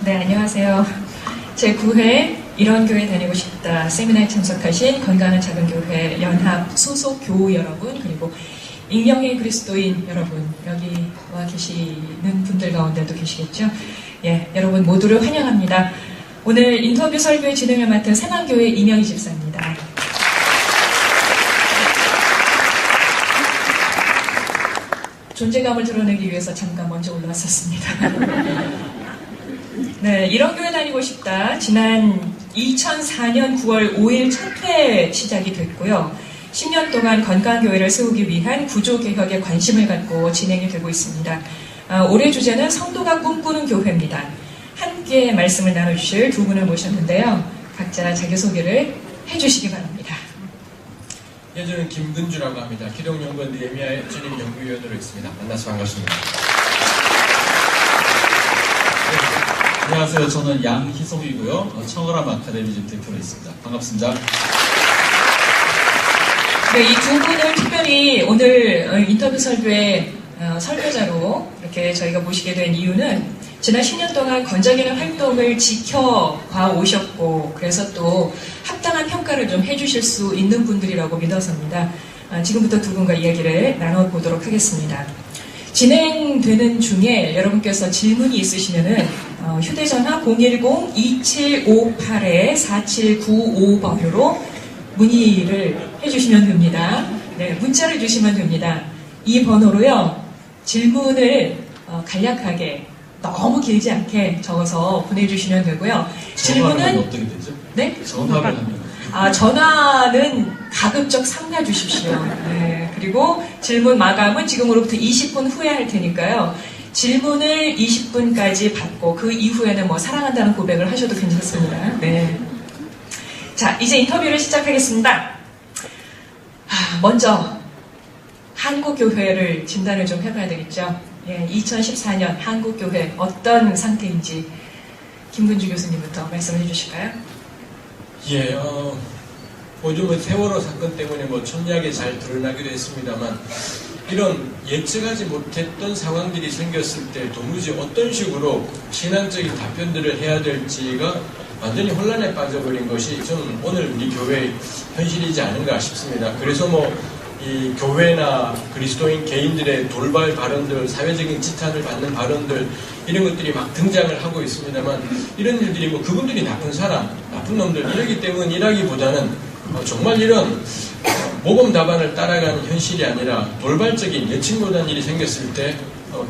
네, 안녕하세요. 제9회 이런 교회 다니고 싶다 세미나에 참석하신 건강한 작은 교회 연합 소속 교우 여러분, 그리고 익명의 그리스도인 여러분, 여기 와 계시는 분들 가운데도 계시겠죠? 예, 여러분 모두를 환영합니다. 오늘 인터뷰 설교의 진행을 맡은 새만교회 이명희 집사입니다. 존재감을 드러내기 위해서 잠깐 먼저 올라왔었습니다. 네, 이런 교회 다니고 싶다. 지난 2004년 9월 5일 첫 회 시작이 됐고요. 10년 동안 건강교회를 세우기 위한 구조개혁에 관심을 갖고 진행이 되고 있습니다. 올해 주제는 성도가 꿈꾸는 교회입니다. 함께 말씀을 나눠주실 두 분을 모셨는데요. 각자 자기소개를 해주시기 바랍니다. 예, 저는 김근주라고 합니다. 기독연구원 느헤미야의 전임 연구위원으로 있습니다. 만나서 반갑습니다. 네, 안녕하세요. 저는 양희송이고요. 청어람 아카데미 지금 대표로 있습니다. 반갑습니다. 네, 이 두 분을 특별히 오늘 인터뷰 설교의 설교자로 이렇게 저희가 모시게 된 이유는 지난 10년 동안 건강이라는 활동을 지켜봐 오셨고, 그래서 또 합당한 평가를 좀 해주실 수 있는 분들이라고 믿어서입니다. 지금부터 두 분과 이야기를 나눠보도록 하겠습니다. 진행되는 중에 여러분께서 질문이 있으시면은 휴대전화 010-2758-4795번으로 문의를 해주시면 됩니다. 네, 문자를 주시면 됩니다. 이 번호로요, 질문을 간략하게 너무 길지 않게 적어서 보내주시면 되고요. 질문은 어떻게 되죠? 네? 전화를 하면. 전화는 가급적 삼가 주십시오. 네, 그리고 질문 마감은 지금으로부터 20분 후에 할 테니까요. 질문을 20분까지 받고 그 이후에는 뭐 사랑한다는 고백을 하셔도 괜찮습니다. 네. 자, 이제 인터뷰를 시작하겠습니다. 먼저 한국교회를 진단을 좀 해봐야 되겠죠. 예, 2014년 한국교회 어떤 상태인지 김근주 교수님부터 말씀해 주실까요? 예, 요즘은 세월호 사건 때문에 천리하게 잘 드러나기도 했습니다만, 이런 예측하지 못했던 상황들이 생겼을 때 도무지 어떤 식으로 신앙적인 답변들을 해야 될지가 완전히 혼란에 빠져버린 것이 저는 오늘 우리 교회의 현실이지 않은가 싶습니다. 그래서 이 교회나 그리스도인 개인들의 돌발 발언들, 사회적인 지탄을 받는 발언들, 이런 것들이 막 등장을 하고 있습니다만, 이런 일들이 그분들이 나쁜 사람, 나쁜 놈들 이러기 때문이라기보다는 정말 이런 모범 답안을 따라가는 현실이 아니라 돌발적인 예측 못한 일이 생겼을 때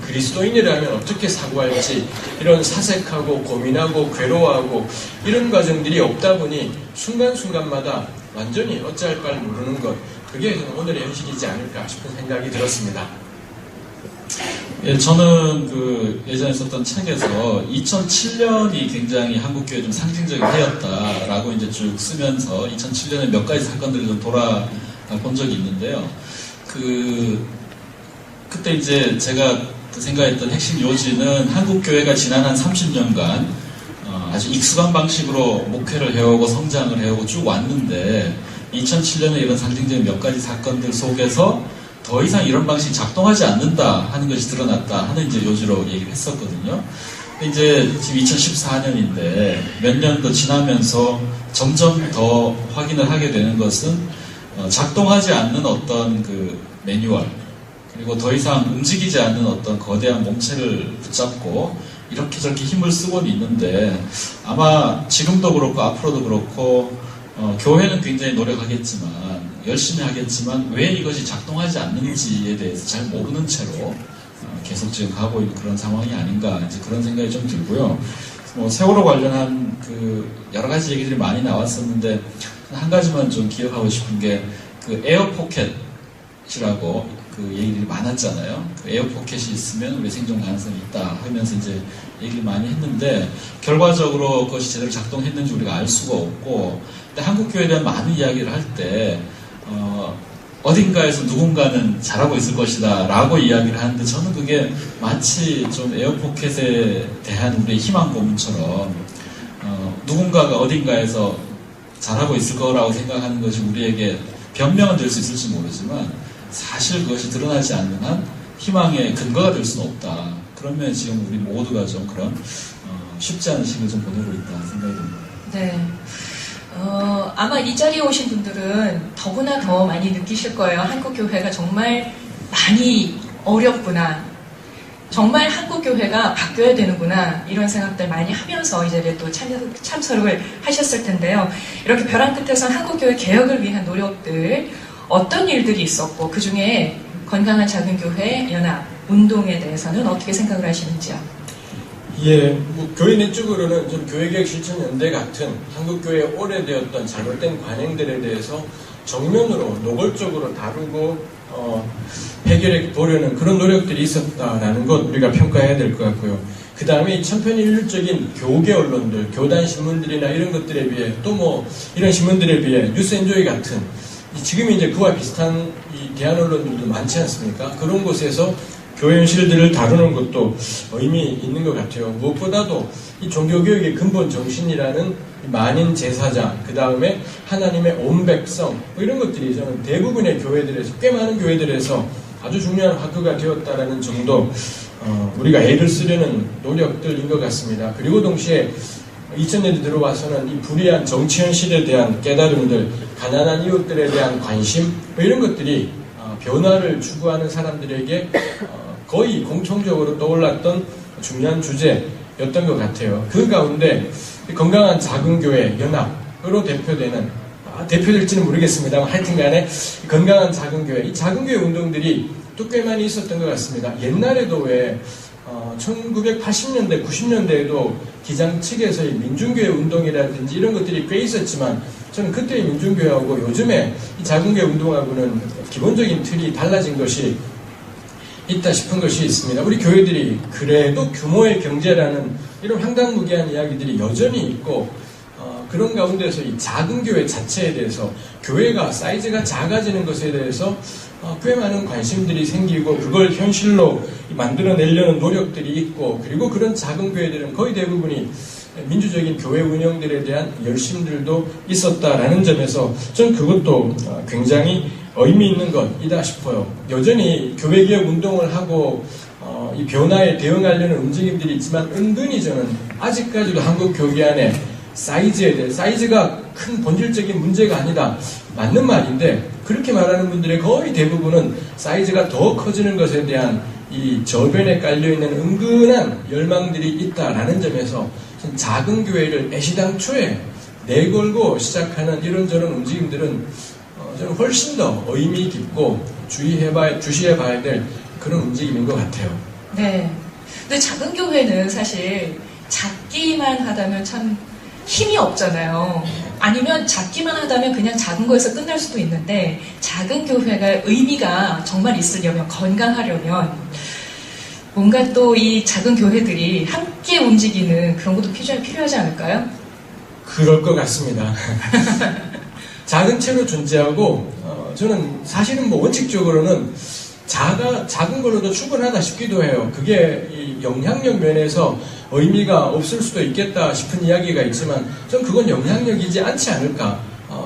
그리스도인이라면 어떻게 사고할지 이런 사색하고 고민하고 괴로워하고 이런 과정들이 없다 보니 순간순간마다 완전히 어찌할 바를 모르는 것, 그게 오늘의 현실이지 않을까 싶은 생각이 들었습니다. 예, 저는 예전에 썼던 책에서 2007년이 굉장히 한국교회 좀 상징적인 해였다라고 이제 쭉 쓰면서 2007년에 몇 가지 사건들을 좀 돌아본 적이 있는데요. 그때 이제 제가 생각했던 핵심 요지는 한국교회가 지난 한 30년간 아주 익숙한 방식으로 목회를 해오고 성장을 해오고 쭉 왔는데 2007년에 이런 상징적인 몇 가지 사건들 속에서 더 이상 이런 방식이 작동하지 않는다 하는 것이 드러났다 하는 이제 요지로 얘기를 했었거든요. 이제 지금 2014년인데 몇 년 더 지나면서 점점 더 확인을 하게 되는 것은 작동하지 않는 어떤 매뉴얼, 그리고 더 이상 움직이지 않는 어떤 거대한 몸체를 붙잡고 이렇게 저렇게 힘을 쓰고는 있는데, 아마 지금도 그렇고 앞으로도 그렇고 교회는 굉장히 노력하겠지만, 열심히 하겠지만 왜 이것이 작동하지 않는지에 대해서 잘 모르는 채로 계속 지금 가고 있는 그런 상황이 아닌가, 이제 그런 생각이 좀 들고요. 세월호 관련한 여러 가지 얘기들이 많이 나왔었는데, 한 가지만 좀 기억하고 싶은 게 에어포켓이라고 얘기들이 많았잖아요. 에어포켓이 있으면 우리 생존 가능성이 있다 하면서 이제 얘기를 많이 했는데, 결과적으로 그것이 제대로 작동했는지 우리가 알 수가 없고, 근데 한국교회에 대한 많은 이야기를 할 때 어딘가에서 누군가는 잘하고 있을 것이다 라고 이야기를 하는데, 저는 그게 마치 좀 에어포켓에 대한 우리의 희망 고문처럼 누군가가 어딘가에서 잘하고 있을 거라고 생각하는 것이 우리에게 변명은 될 수 있을지 모르지만 사실 그것이 드러나지 않는 한 희망의 근거가 될 수는 없다. 그러면 지금 우리 모두가 좀 그런 쉽지 않은 시기를 좀 보내고 있다 생각이 듭니다. 네. 아마 이 자리에 오신 분들은 더구나 더 많이 느끼실 거예요. 한국 교회가 정말 많이 어렵구나. 정말 한국 교회가 바뀌어야 되는구나. 이런 생각들 많이 하면서 이 자리에 또 참석을 하셨을 텐데요. 이렇게 벼랑 끝에서 한국 교회 개혁을 위한 노력들 어떤 일들이 있었고 그 중에 건강한 작은 교회 연합 운동에 대해서는 어떻게 생각을 하시는지요? 예, 뭐 교회 내적으로는 좀 교회개혁 실천연대 같은 한국교회에 오래되었던 잘못된 관행들에 대해서 정면으로 노골적으로 다루고 해결해 보려는 그런 노력들이 있었다라는 것 우리가 평가해야 될 것 같고요. 그 다음에 이 천편일률적인 교계 언론들, 교단 신문들이나 이런 것들에 비해 또 뭐 이런 신문들에 비해 뉴스엔조이 같은 지금 이제 그와 비슷한 이 대한 언론들도 많지 않습니까? 그런 곳에서 교회 현실들을 다루는 것도 의미 있는 것 같아요. 무엇보다도 이 종교교육의 근본 정신이라는 만인 제사자, 그 다음에 하나님의 온 백성, 뭐 이런 것들이 저는 대부분의 교회들에서, 꽤 많은 교회들에서 아주 중요한 화두가 되었다라는 정도, 우리가 애를 쓰려는 노력들인 것 같습니다. 그리고 동시에 2000년대 들어와서는 이 불의한 정치 현실에 대한 깨달음들, 가난한 이웃들에 대한 관심, 뭐 이런 것들이 변화를 추구하는 사람들에게 거의 공통적으로 떠올랐던 중요한 주제였던 것 같아요. 그 가운데 건강한 작은 교회 연합으로 대표되는, 대표될지는 모르겠습니다만 하여튼 간에 건강한 작은 교회, 이 작은 교회 운동들이 또 꽤 많이 있었던 것 같습니다. 옛날에도 왜 1980년대, 90년대에도 기장 측에서의 민중교회 운동이라든지 이런 것들이 꽤 있었지만 저는 그때의 민중교회하고 요즘에 이 작은 교회 운동하고는 기본적인 틀이 달라진 것이 있다 싶은 것이 있습니다. 우리 교회들이 그래도 규모의 경제라는 이런 황당무계한 이야기들이 여전히 있고 그런 가운데서 이 작은 교회 자체에 대해서 교회가 사이즈가 작아지는 것에 대해서 꽤 많은 관심들이 생기고 그걸 현실로 만들어내려는 노력들이 있고 그리고 그런 작은 교회들은 거의 대부분이 민주적인 교회 운영들에 대한 열심들도 있었다라는 점에서 저는 그것도 굉장히 의미 있는 것이다 싶어요. 여전히 교회개혁 운동을 하고 이 변화에 대응하려는 움직임들이 있지만 은근히 저는 아직까지도 한국 교회 안에 사이즈에 대해 사이즈가 큰 본질적인 문제가 아니다. 맞는 말인데 그렇게 말하는 분들의 거의 대부분은 사이즈가 더 커지는 것에 대한 이 저변에 깔려있는 은근한 열망들이 있다라는 점에서 작은 교회를 애시당초에 내걸고 시작하는 이런저런 움직임들은 저는 훨씬 더 의미 깊고 주시해봐야 될 그런 움직임인 것 같아요. 네. 근데 작은 교회는 사실 작기만 하다면 참 힘이 없잖아요. 아니면 작기만 하다면 그냥 작은 거에서 끝날 수도 있는데 작은 교회가 의미가 정말 있으려면 건강하려면 뭔가 또 이 작은 교회들이 함께 움직이는 그런 것도 필요하지 않을까요? 그럴 것 같습니다. 작은 채로 존재하고 저는 사실은 뭐 원칙적으로는 작은 걸로도 충분하다 싶기도 해요. 그게 이 영향력 면에서 의미가 없을 수도 있겠다 싶은 이야기가 있지만 전 그건 영향력이지 않지 않을까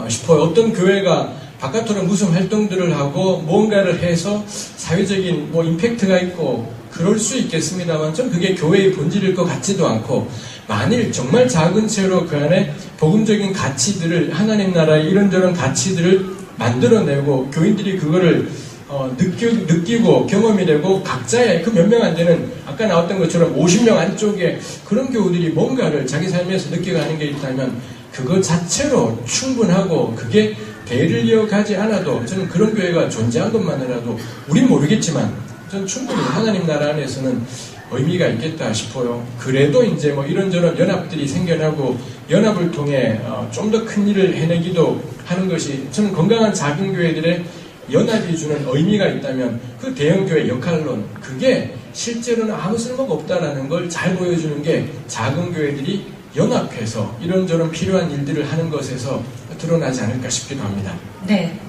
싶어요. 어떤 교회가 바깥으로 무슨 활동들을 하고 무언가를 해서 사회적인 뭐 임팩트가 있고 그럴 수 있겠습니다만 전 그게 교회의 본질일 것 같지도 않고 만일 정말 작은 채로 그 안에 복음적인 가치들을 하나님 나라의 이런저런 가치들을 만들어내고 교인들이 그거를 느끼고 경험이 되고 각자의 그 몇 명 안 되는 아까 나왔던 것처럼 50명 안쪽에 그런 교우들이 뭔가를 자기 삶에서 느껴가는 게 있다면 그것 자체로 충분하고 그게 대를 이어가지 않아도 저는 그런 교회가 존재한 것만이라도 우린 모르겠지만 저는 충분히 하나님 나라 안에서는 의미가 있겠다 싶어요. 그래도 이제 뭐 이런저런 연합들이 생겨나고 연합을 통해 좀 더 큰 일을 해내기도 하는 것이 저는 건강한 작은 교회들의 연합이 주는 의미가 있다면 그 대형교회 역할론 그게 실제로는 아무 쓸모가 없다라는 걸 잘 보여주는 게 작은 교회들이 연합해서 이런저런 필요한 일들을 하는 것에서 드러나지 않을까 싶기도 합니다. 네.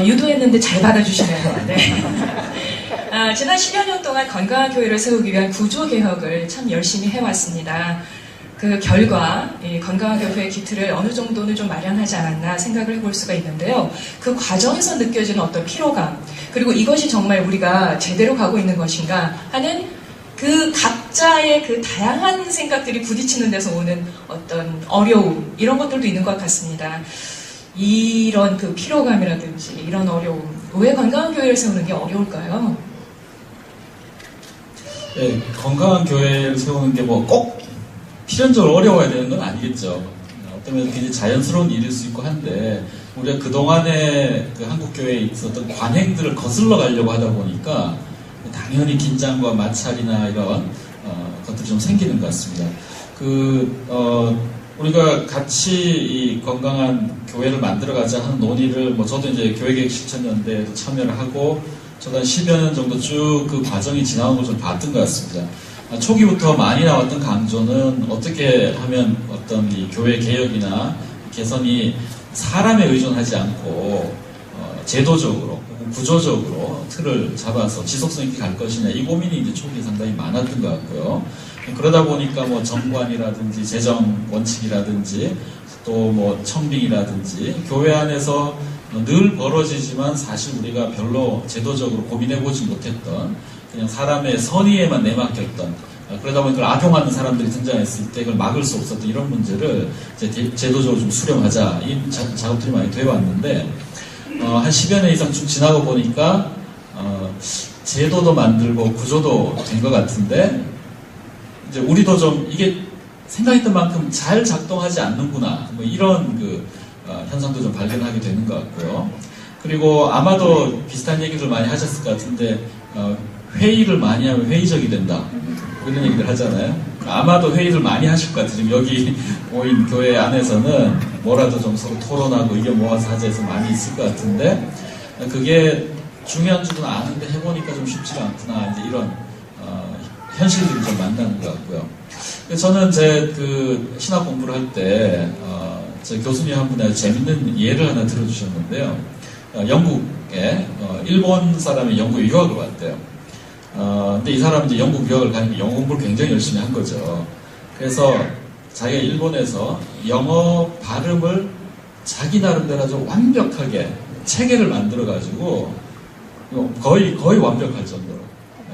유도했는데 잘 받아주시네요. 네. 지난 10여 년 동안 건강한 교회를 세우기 위한 구조개혁을 참 열심히 해왔습니다. 그 결과 이 건강한 교회의 기틀을 어느 정도는 좀 마련하지 않았나 생각을 해볼 수가 있는데요. 그 과정에서 느껴지는 어떤 피로감 그리고 이것이 정말 우리가 제대로 가고 있는 것인가 하는 그 각자의 그 다양한 생각들이 부딪히는 데서 오는 어떤 어려움, 이런 것들도 있는 것 같습니다. 이런 그 피로감이라든지 이런 어려움, 왜 건강한 교회를 세우는 게 어려울까요? 네, 건강한 교회를 세우는 게 뭐 꼭 필연적으로 어려워야 되는 건 아니겠죠. 어떤 면에서 굉장히 자연스러운 일일 수 있고 한데, 우리가 그동안에 그 한국 교회에 있었던 관행들을 거슬러 가려고 하다 보니까 당연히 긴장과 마찰이나 이런 것들이 좀 생기는 것 같습니다. 우리가 같이 이 건강한 교회를 만들어가자 하는 논의를, 뭐 저도 이제 교회개혁 실천연대에도 참여를 하고, 저도 한 10여 년 정도 쭉 그 과정이 지나온 걸 좀 봤던 것 같습니다. 초기부터 많이 나왔던 강조는 어떻게 하면 어떤 이 교회 개혁이나 개선이 사람에 의존하지 않고 제도적으로, 구조적으로 틀을 잡아서 지속성 있게 갈 것이냐, 이 고민이 이제 초기에 상당히 많았던 것 같고요. 그러다 보니까 뭐 정관이라든지 재정 원칙이라든지 또 뭐 청빙이라든지 교회 안에서 늘 벌어지지만 사실 우리가 별로 제도적으로 고민해보지 못했던, 그냥 사람의 선의에만 내맡겼던, 그러다 보니까 악용하는 사람들이 등장했을 때 그걸 막을 수 없었던 이런 문제를 이제 제도적으로 좀 수렴하자, 이 작업들이 많이 되어 왔는데, 한 10여 년 이상 쭉 지나고 보니까 제도도 만들고 구조도 된 것 같은데, 이제 우리도 좀 이게 생각했던 만큼 잘 작동하지 않는구나, 뭐 이런 현상도 좀 발견하게 되는 것 같고요. 그리고 아마도 비슷한 얘기를 많이 하셨을 것 같은데, 회의를 많이 하면 회의적이 된다, 이런 얘기를 하잖아요. 아마도 회의를 많이 하실 것 같아요. 지금 여기 모인 교회 안에서는 뭐라도 좀 서로 토론하고 의견 모아서 하자해서 많이 있을 것 같은데, 그게 중요한 줄은 아는데 해보니까 좀 쉽지가 않구나, 이제 이런 현실들이 좀 만나는 것 같고요. 저는 제 신학 공부를 할 때 제 교수님 한 분이 아주 재밌는 예를 하나 들어주셨는데요. 영국에 일본 사람이 영국 유학을 왔대요. 근데 이 사람은 이제 영국 유학을 가니까 영어 공부를 굉장히 열심히 한 거죠. 그래서 자기가 일본에서 영어 발음을 자기 나름대로 아주 완벽하게 체계를 만들어가지고 거의 완벽할 정도로,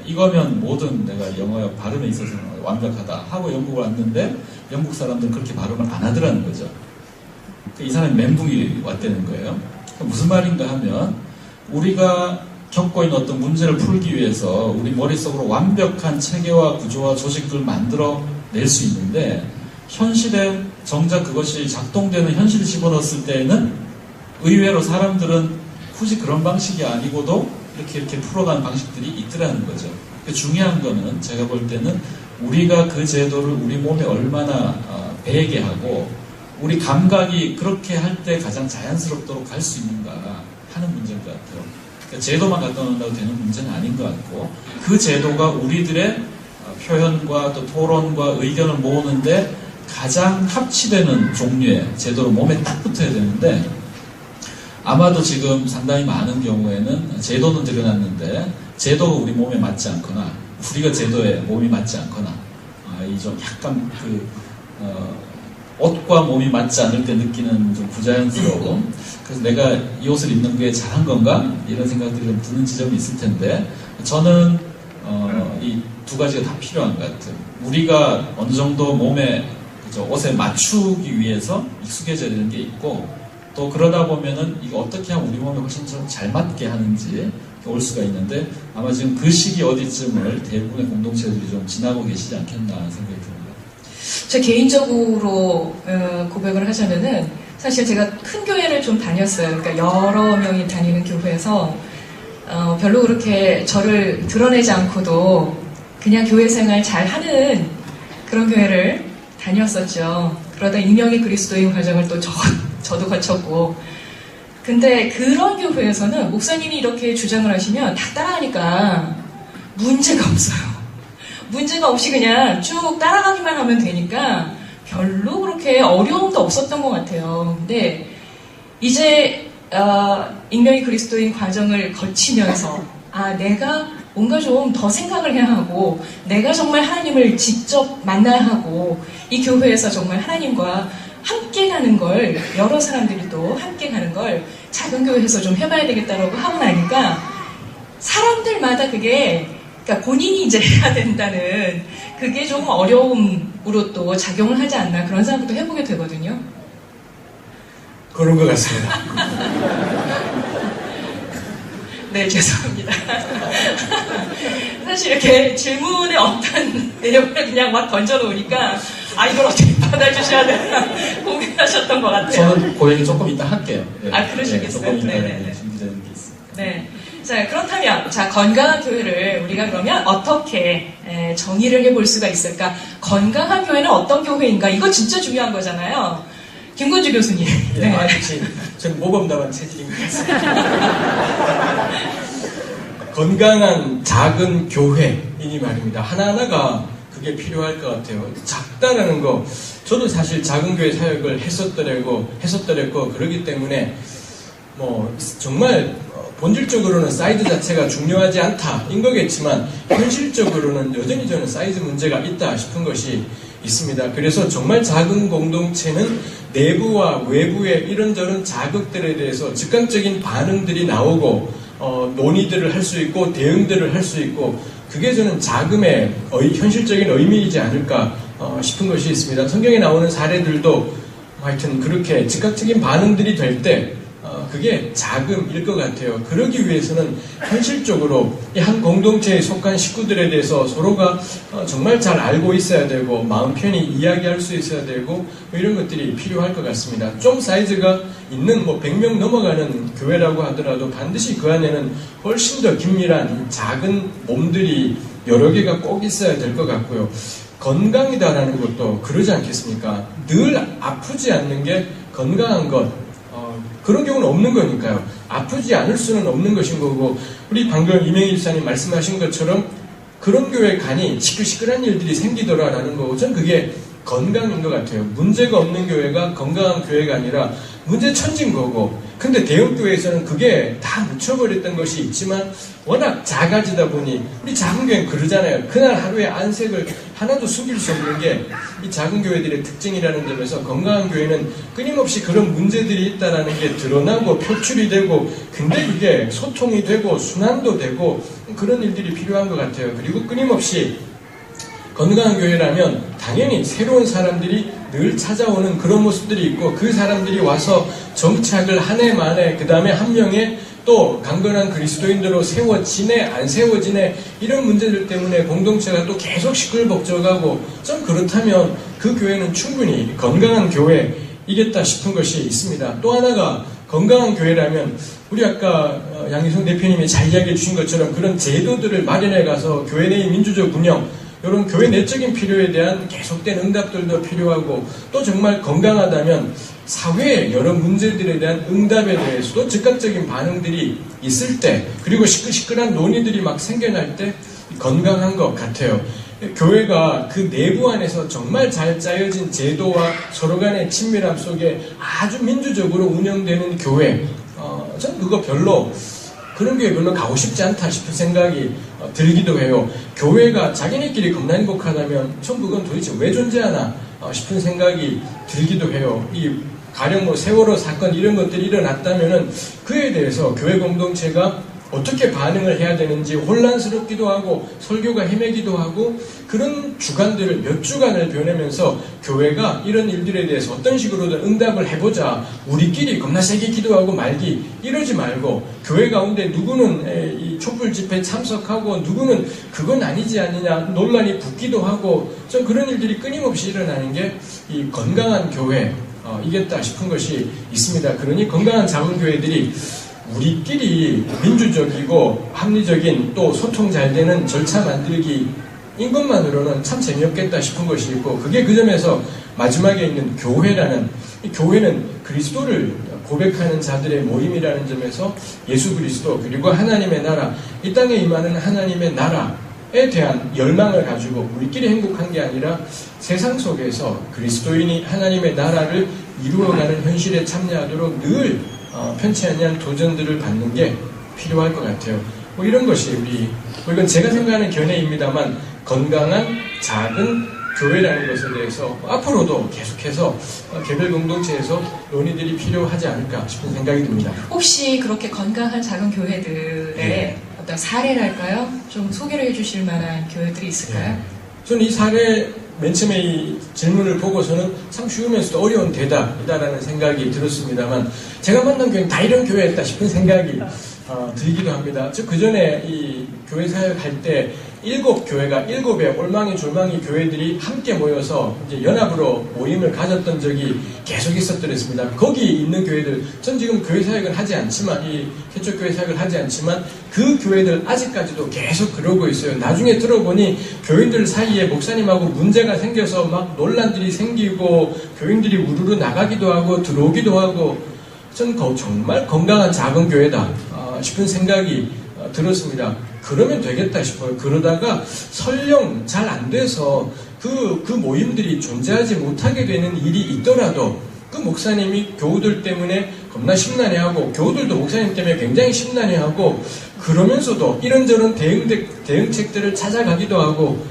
이거면 모든 내가 영어 발음에 있어서는 완벽하다 하고 영국을 왔는데, 영국 사람들은 그렇게 발음을 안 하더라는 거죠. 이 사람이 멘붕이 왔다는 거예요. 무슨 말인가 하면, 우리가 겪고 있는 어떤 문제를 풀기 위해서 우리 머릿속으로 완벽한 체계와 구조와 조직을 만들어 낼 수 있는데, 현실에 정작 그것이 작동되는 현실을 집어넣었을 때에는 의외로 사람들은 굳이 그런 방식이 아니고도 이렇게 풀어가는 방식들이 있더라는 거죠. 중요한 거는 제가 볼 때는 우리가 그 제도를 우리 몸에 얼마나 배게 하고, 우리 감각이 그렇게 할 때 가장 자연스럽도록 갈 수 있는가 하는 문제인 것 같아요. 그러니까 제도만 갖다 놓는다고 되는 문제는 아닌 것 같고, 그 제도가 우리들의 표현과 또 토론과 의견을 모으는데 가장 합치되는 종류의 제도로 몸에 딱 붙어야 되는데, 아마도 지금 상당히 많은 경우에는 제도는 들여놨는데 제도가 우리 몸에 맞지 않거나, 우리가 제도에 몸이 맞지 않거나, 이 좀 약간 옷과 몸이 맞지 않을 때 느끼는 좀 부자연스러움, 그래서 내가 이 옷을 입는 게 잘한 건가? 이런 생각들이 좀 드는 지점이 있을 텐데, 저는 이 두 가지가 다 필요한 것 같아요. 우리가 어느 정도 몸에 옷에 맞추기 위해서 익숙해져야 되는 게 있고, 또 그러다 보면은 이거 어떻게 하면 우리 몸에 훨씬 좀 잘 맞게 하는지 올 수가 있는데, 아마 지금 그 시기 어디쯤을 대부분의 공동체들이 좀 지나고 계시지 않겠나 하는 생각이 듭니다. 제 개인적으로 고백을 하자면은, 사실 제가 큰 교회를 좀 다녔어요. 그러니까 여러 명이 다니는 교회에서 별로 그렇게 저를 드러내지 않고도 그냥 교회 생활 잘 하는 그런 교회를 다녔었죠. 그러다 익명의 그리스도인 과정을 또 저도 거쳤고, 근데 그런 교회에서는 목사님이 이렇게 주장을 하시면 다 따라하니까 문제가 없어요. 문제가 없이 그냥 쭉 따라가기만 하면 되니까 별로 그렇게 어려움도 없었던 것 같아요. 근데 이제 익명의 그리스도인 과정을 거치면서 내가 뭔가 좀 더 생각을 해야 하고, 내가 정말 하나님을 직접 만나야 하고, 이 교회에서 정말 하나님과 함께 가는 걸, 여러 사람들이 또 함께 가는 걸 작은 교회에서 좀 해봐야 되겠다라고 하고 나니까 사람들마다 그게 그러니까 본인이 이제 해야 된다는 그게 좀 어려움으로 또 작용을 하지 않나 그런 생각도 해보게 되거든요. 그런 것 같습니다. 네, 죄송합니다. 사실 이렇게 질문에 어떤 내용을 그냥 막 던져놓으니까 이걸 어떻게 받아주셔야 되나 고민하셨던 것 같아요. 저는 그 얘기 조금 이따 할게요. 네. 그러시겠어요? 조금 이따 네네네. 준비되는 게 있습니다. 네. 자, 그렇다면, 건강한 교회를 우리가 그러면 어떻게 정의를 해볼 수가 있을까? 건강한 교회는 어떤 교회인가? 이거 진짜 중요한 거잖아요. 김건주 교수님. 예, 네. 전 모범답안 체질입니다. 건강한 작은 교회이니 말입니다. 하나하나가 그게 필요할 것 같아요. 작다라는 거, 저도 사실 작은 교회 사역을 했었더랬고, 그러기 때문에, 정말, 본질적으로는 사이즈 자체가 중요하지 않다인 거겠지만, 현실적으로는 여전히 저는 사이즈 문제가 있다 싶은 것이 있습니다. 그래서 정말 작은 공동체는 내부와 외부의 이런저런 자극들에 대해서 즉각적인 반응들이 나오고, 논의들을 할 수 있고, 대응들을 할 수 있고, 그게 저는 자금의 현실적인 의미이지 않을까 싶은 것이 있습니다. 성경에 나오는 사례들도 하여튼 그렇게 즉각적인 반응들이 될 때 그게 자금일 것 같아요. 그러기 위해서는 현실적으로 이 한 공동체에 속한 식구들에 대해서 서로가 정말 잘 알고 있어야 되고 마음 편히 이야기할 수 있어야 되고 이런 것들이 필요할 것 같습니다. 좀 사이즈가 있는 100명 넘어가는 교회라고 하더라도 반드시 그 안에는 훨씬 더 긴밀한 작은 몸들이 여러 개가 꼭 있어야 될 것 같고요. 건강이다라는 것도 그러지 않겠습니까? 늘 아프지 않는 게 건강한 것. 그런 경우는 없는 거니까요. 아프지 않을 수는 없는 것인 거고, 우리 방금 이명희 집사님 말씀하신 것처럼 그런 교회 가니 시끌시끌한 일들이 생기더라라는 거고, 전 그게 건강인 것 같아요. 문제가 없는 교회가 건강한 교회가 아니라 문제천지인 거고, 근데 대형교회에서는 그게 다 묻혀버렸던 것이 있지만 워낙 작아지다 보니 우리 작은 교회는 그러잖아요. 그날 하루에 안색을 하나도 숨길 수 없는 게 이 작은 교회들의 특징이라는 점에서 건강한 교회는 끊임없이 그런 문제들이 있다는 게 드러나고 표출이 되고, 근데 그게 소통이 되고 순환도 되고 그런 일들이 필요한 것 같아요. 그리고 끊임없이 건강한 교회라면 당연히 새로운 사람들이 늘 찾아오는 그런 모습들이 있고, 그 사람들이 와서 정착을 한 해 만에 그 다음에 한 명의 또 강건한 그리스도인으로 세워지네 안 세워지네 이런 문제들 때문에 공동체가 또 계속 시끌벅적하고, 좀 그렇다면 그 교회는 충분히 건강한 교회이겠다 싶은 것이 있습니다. 또 하나가 건강한 교회라면 우리 아까 양희성 대표님이 잘 이야기해 주신 것처럼 그런 제도들을 마련해 가서 교회 내의 민주적 운영, 이런 교회 내적인 필요에 대한 계속된 응답들도 필요하고, 또 정말 건강하다면 사회의 여러 문제들에 대한 응답에 대해서도 즉각적인 반응들이 있을 때, 그리고 시끌시끌한 논의들이 막 생겨날 때 건강한 것 같아요. 교회가 그 내부 안에서 정말 잘 짜여진 제도와 서로 간의 친밀함 속에 아주 민주적으로 운영되는 교회, 저는 그거 그런 교회 별로 가고 싶지 않다 싶은 생각이 들기도 해요. 교회가 자기네끼리 겁나 행복하다면 전 그건 도대체 왜 존재하나 싶은 생각이 들기도 해요. 가령 세월호 사건 이런 것들이 일어났다면은 그에 대해서 교회 공동체가 어떻게 반응을 해야 되는지 혼란스럽기도 하고 설교가 헤매기도 하고, 그런 주간들을 몇 주간을 보내면서 교회가 이런 일들에 대해서 어떤 식으로든 응답을 해보자, 우리끼리 겁나 세게 기도하고 말기 이러지 말고, 교회 가운데 누구는 이 촛불 집회에 참석하고 누구는 그건 아니지 않느냐 논란이 붙기도 하고, 좀 그런 일들이 끊임없이 일어나는 게 이 건강한 교회이겠다 싶은 것이 있습니다. 그러니 건강한 작은 교회들이 우리끼리 민주적이고 합리적인 또 소통 잘 되는 절차 만들기인 것만으로는 참 재미없겠다 싶은 것이 있고, 그게 그 점에서 마지막에 있는 교회라는, 이 교회는 그리스도를 고백하는 자들의 모임이라는 점에서 예수 그리스도 그리고 하나님의 나라, 이 땅에 임하는 하나님의 나라에 대한 열망을 가지고 우리끼리 행복한 게 아니라 세상 속에서 그리스도인이 하나님의 나라를 이루어가는 현실에 참여하도록 늘 편치 않는 도전들을 받는 게 필요할 것 같아요. 이런 것이 이건 제가 생각하는 견해입니다만, 건강한 작은 교회라는 것에 대해서 앞으로도 계속해서 개별 공동체에서 논의들이 필요하지 않을까 싶은 생각이 듭니다. 혹시 그렇게 건강한 작은 교회들의 어떤 사례랄까요? 좀 소개를 해주실 만한 교회들이 있을까요? 저는 이 사례 맨 처음에 이 질문을 보고서는 참 쉬우면서도 어려운 대답이다라는 생각이 들었습니다만 제가 만난 교회는 다 이런 교회였다 싶은 생각이 들기도 합니다. 저 그전에 이 교회 사역할 때 7교회가 7의 올망이 졸망이 교회들이 함께 모여서 이제 연합으로 모임을 가졌던 적이 계속 있었더랬습니다. 거기 있는 교회들, 전 지금 교회 사역을 하지 않지만, 이 개척교회 사역을 하지 않지만 그 교회들 아직까지도 계속 그러고 있어요. 나중에 들어보니 교인들 사이에 목사님하고 문제가 생겨서 막 논란들이 생기고 교인들이 우르르 나가기도 하고 들어오기도 하고 전 정말 건강한 작은 교회다 싶은 생각이 들었습니다. 그러면 되겠다 싶어요. 그러다가 설령 잘 안 돼서 그 모임들이 존재하지 못하게 되는 일이 있더라도 그 목사님이 교우들 때문에 겁나 심란해하고 교우들도 목사님 때문에 굉장히 심란해하고 그러면서도 이런저런 대응책들을 찾아가기도 하고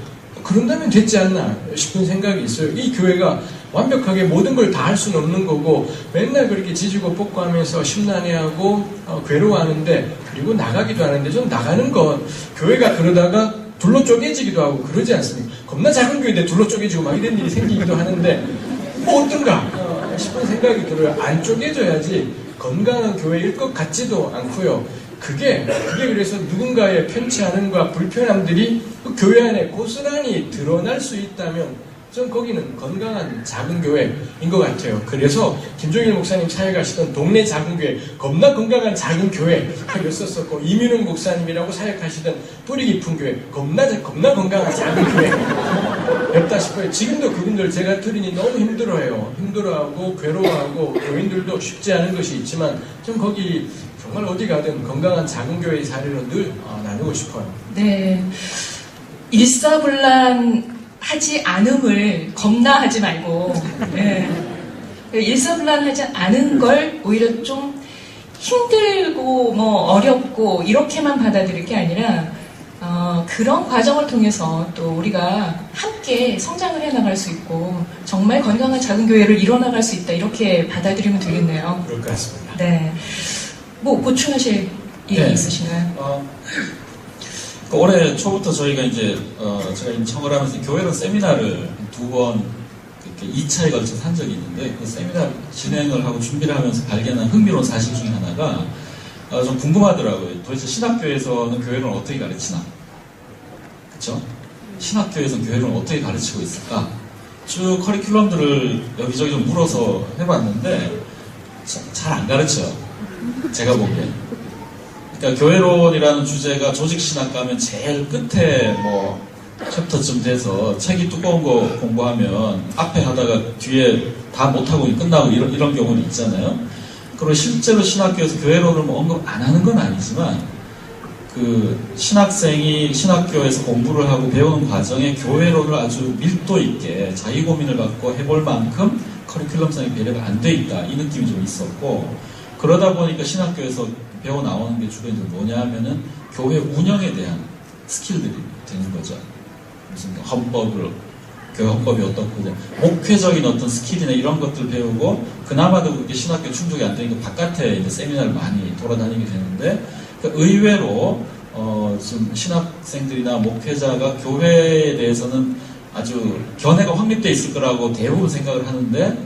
그런다면 됐지 않나 싶은 생각이 있어요. 이 교회가 완벽하게 모든 걸 다 할 수는 없는 거고 맨날 그렇게 지지고 볶고 하면서 심란해하고 괴로워하는데 그리고 나가기도 하는데 좀 나가는 건 교회가 그러다가 둘로 쪼개지기도 하고 그러지 않습니까? 겁나 작은 교회인데 둘로 쪼개지고 막 이런 일이 생기기도 하는데 뭐 어떤가 싶은 생각이 들어요. 안 쪼개져야지 건강한 교회일 것 같지도 않고요. 그게 그래서 누군가의 편치않음과 불편함들이 그 교회 안에 고스란히 드러날 수 있다면 전 거기는 건강한 작은 교회인 것 같아요. 그래서 김종일 목사님 사역하시던 동네 작은 교회, 겁나 건강한 작은 교회였었고 이민웅 목사님이라고 사역하시던 뿌리 깊은 교회, 겁나 건강한 작은 교회였다 싶어요. 지금도 그분들 제가 들으니 너무 힘들어해요. 힘들어하고 괴로워하고 교인들도 쉽지 않은 것이 있지만 좀 거기 정말 어디 가든 건강한 작은 교회의 사례로 늘 나누고 싶어요. 네, 일사불란 하지 않음을 겁나하지 말고 네. 일사불란하지 않은 걸 오히려 좀 힘들고 뭐 어렵고 이렇게만 받아들일 게 아니라 그런 과정을 통해서 또 우리가 함께 성장을 해나갈 수 있고 정말 건강한 작은 교회를 이뤄나갈 수 있다 이렇게 받아들이면 되겠네요. 그럴 것 같습니다. 네, 뭐 보충하실 일이 네. 있으신가요? 올해 초부터 저희가 이제 제가 임청을 하면서 교회로 세미나를 2번 2차에 걸쳐서 한 적이 있는데 그 세미나 진행을 하고 준비를 하면서 발견한 흥미로운 사실 중에 하나가 좀 궁금하더라고요. 도대체 신학교에서는 교회를 어떻게 가르치나? 그쵸? 신학교에서는 교회를 어떻게 가르치고 있을까? 쭉 커리큘럼들을 여기저기 좀 물어서 해봤는데 잘 안 가르쳐요. 제가 보기엔. 그러니까 교회론이라는 주제가 조직신학 가면 제일 끝에 뭐 챕터쯤 돼서 책이 두꺼운 거 공부하면 앞에 하다가 뒤에 다 못하고 끝나고 이런 경우는 있잖아요. 그리고 실제로 신학교에서 교회론을 뭐 언급 안 하는 건 아니지만 그 신학생이 신학교에서 공부를 하고 배우는 과정에 교회론을 아주 밀도 있게 자기 고민을 갖고 해볼 만큼 커리큘럼상의 배려가 안 돼 있다 이 느낌이 좀 있었고 그러다 보니까 신학교에서 배워 나오는 게 주로 이제 뭐냐 하면은 교회 운영에 대한 스킬들이 되는 거죠. 무슨 교회 헌법이 어떻고 목회적인 어떤 스킬이나 이런 것들 배우고 그나마도 그게 신학교 충족이 안 되니까 바깥에 이제 세미나를 많이 돌아다니게 되는데 그러니까 의외로 지금 신학생들이나 목회자가 교회에 대해서는 아주 견해가 확립되어 있을 거라고 대부분 생각을 하는데